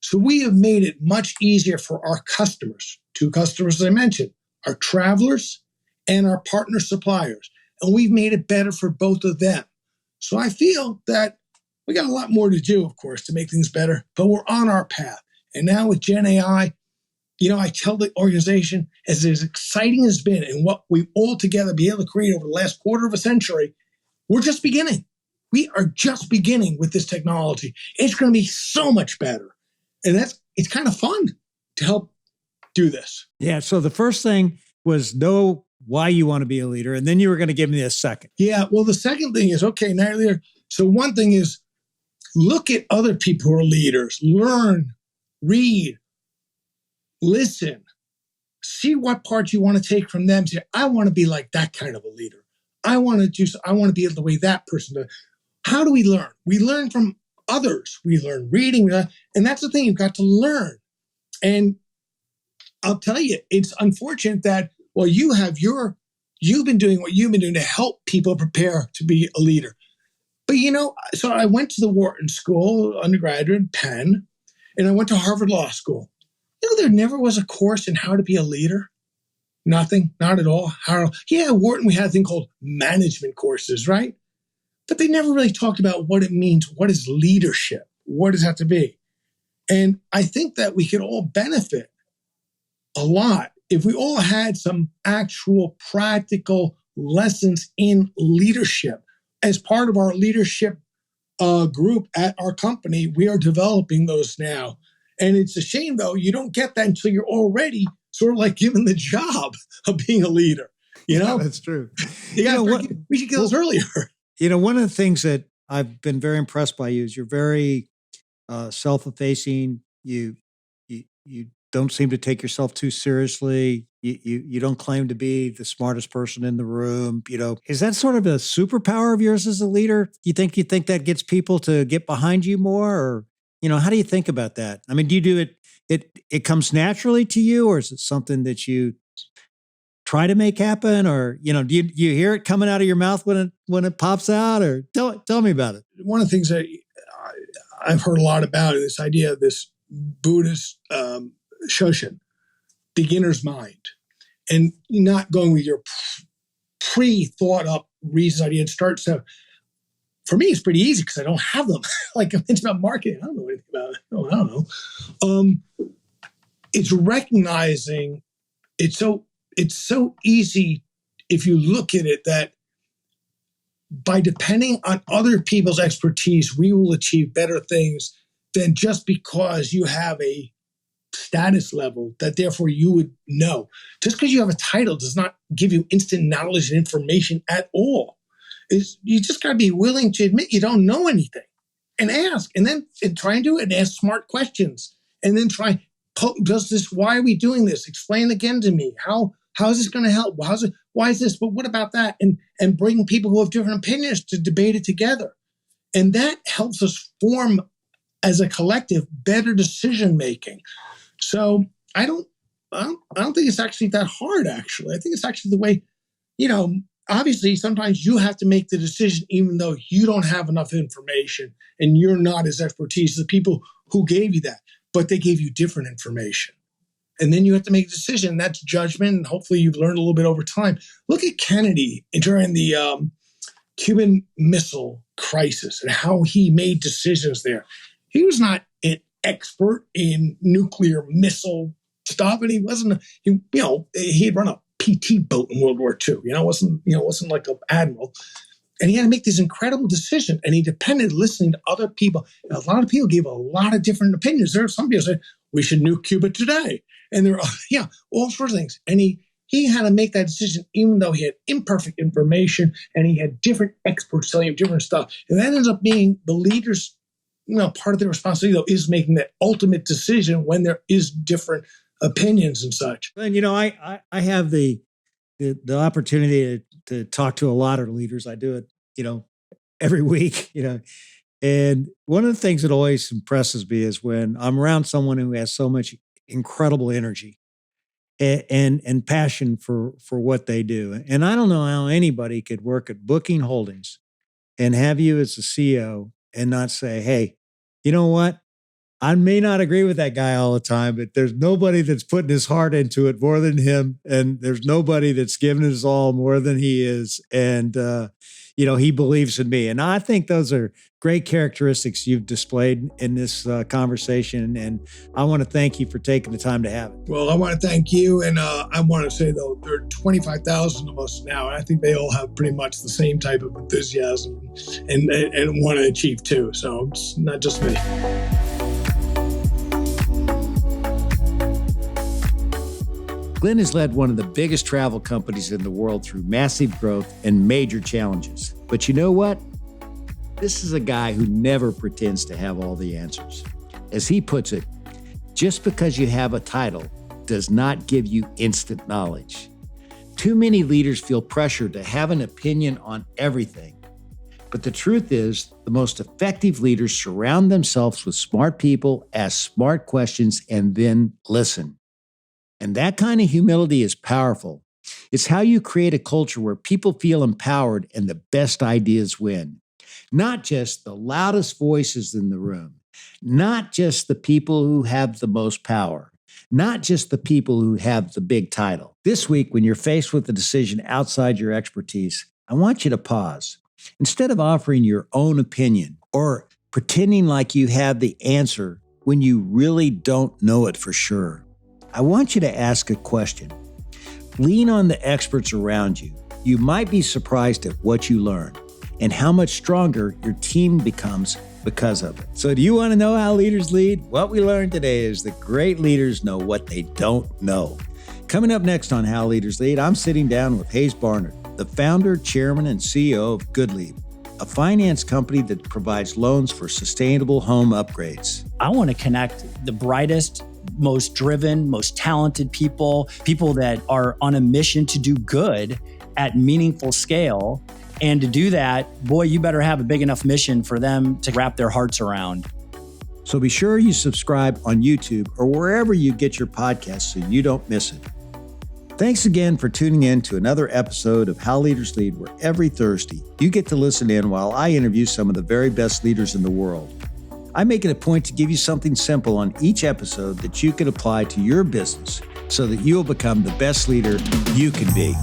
So we have made it much easier for our customers, 2 customers as I mentioned, our travelers and our partner suppliers. And we've made it better for both of them. So I feel that we got a lot more to do, of course, to make things better, but we're on our path. And now with Gen AI, I tell the organization, as exciting as it's been and what we all together be able to create over the last quarter of a century, we're just beginning. We are just beginning with this technology. It's going to be so much better. And it's kind of fun to help do this. Yeah. So the first thing was know why you want to be a leader. And then you were going to give me a second. Yeah. Well, the second thing is, okay, now you're a leader. So one thing is look at other people who are leaders, learn, read, listen, see what parts you want to take from them. Say, I want to be like that kind of a leader. I want to be the way that person does. How do we learn? We learn from others. We learn reading. And that's the thing, you've got to learn. And I'll tell you, it's unfortunate that, well, you've been doing what you've been doing to help people prepare to be a leader. But, so I went to the Wharton School, undergraduate, Penn, and I went to Harvard Law School. There never was a course in how to be a leader. Nothing, not at all. Yeah, at Wharton, we had a thing called management courses, right? But they never really talked about what it means. What is leadership? What does it have to be? And I think that we could all benefit a lot if we all had some actual practical lessons in leadership. As part of our leadership group at our company, we are developing those now. And it's a shame, though, you don't get that until you're already sort of like given the job of being a leader. Yeah, that's true. We should get those earlier. One of the things that I've been very impressed by you is you're very self-effacing. You don't seem to take yourself too seriously. You don't claim to be the smartest person in the room. Is that sort of a superpower of yours as a leader? You think that gets people to get behind you more, or how do you think about that? I mean, do you do it comes naturally to you, or is it something that you try to make happen, or do you hear it coming out of your mouth when it pops out, or tell me about it? One of the things that I've heard a lot about is this idea of this Buddhist Shoshin, beginner's mind, and not going with your pre-thought up reasons idea and start. So for me, it's pretty easy because I don't have them. Like it's about marketing. I don't know anything about it. I don't know. It's recognizing it's so easy if you look at it that by depending on other people's expertise, we will achieve better things than just because you have a status level that therefore you would know. Just because you have a title does not give you instant knowledge and information at all. You just got to be willing to admit you don't know anything and ask, and then try and do it and ask smart questions, and then why are we doing this? Explain again to me. How is this going to help? Why is this? But what about that? And bring people who have different opinions to debate it together. And that helps us form as a collective better decision making. So I don't think it's actually that hard, actually. I think it's actually the way, obviously sometimes you have to make the decision even though you don't have enough information and you're not as expertise as the people who gave you that, but they gave you different information. And then you have to make a decision. That's judgment. And hopefully you've learned a little bit over time. Look at Kennedy during the Cuban Missile Crisis and how he made decisions there. He was not an expert in nuclear missile stuff, and he wasn't. He had run a PT boat in World War II. Wasn't like an admiral, and he had to make these incredible decisions. And he depended listening to other people. And a lot of people gave a lot of different opinions. There are some people say we should nuke Cuba today, and there are all sorts of things. And he had to make that decision even though he had imperfect information and he had different experts telling him different stuff. And that ends up being the leader's part of their responsibility, though, is making that ultimate decision when there is different opinions and such. And, I have the opportunity to talk to a lot of leaders. I do it, every week, and one of the things that always impresses me is when I'm around someone who has so much incredible energy and passion for what they do. And I don't know how anybody could work at Booking Holdings and have you as the CEO and not say, hey, you know what? I may not agree with that guy all the time, but there's nobody that's putting his heart into it more than him. And there's nobody that's giving his all more than he is. And, he believes in me. And I think those are great characteristics you've displayed in this conversation. And I want to thank you for taking the time to have it. Well, I want to thank you. And I want to say, though, there are 25,000 of us now. And I think they all have pretty much the same type of enthusiasm and want to achieve too. So it's not just me. Glenn has led one of the biggest travel companies in the world through massive growth and major challenges. But you know what? This is a guy who never pretends to have all the answers. As he puts it, just because you have a title does not give you instant knowledge. Too many leaders feel pressure to have an opinion on everything. But the truth is, the most effective leaders surround themselves with smart people, ask smart questions, and then listen. And that kind of humility is powerful. It's how you create a culture where people feel empowered and the best ideas win. Not just the loudest voices in the room, not just the people who have the most power, not just the people who have the big title. This week, when you're faced with a decision outside your expertise, I want you to pause. Instead of offering your own opinion or pretending like you have the answer when you really don't know it for sure, I want you to ask a question. Lean on the experts around you. You might be surprised at what you learn and how much stronger your team becomes because of it. So do you want to know how leaders lead? What we learned today is that great leaders know what they don't know. Coming up next on How Leaders Lead, I'm sitting down with Hayes Barnard, the founder, chairman, and CEO of GoodLeap, a finance company that provides loans for sustainable home upgrades. I want to connect the brightest, most driven, most talented people that are on a mission to do good at meaningful scale. And to do that, boy, you better have a big enough mission for them to wrap their hearts around. So be sure you subscribe on YouTube or wherever you get your podcasts so you don't miss it. Thanks again for tuning in to another episode of How Leaders Lead, where every Thursday you get to listen in while I interview some of the very best leaders in the world. I make it a point to give you something simple on each episode that you can apply to your business so that you'll become the best leader you can be.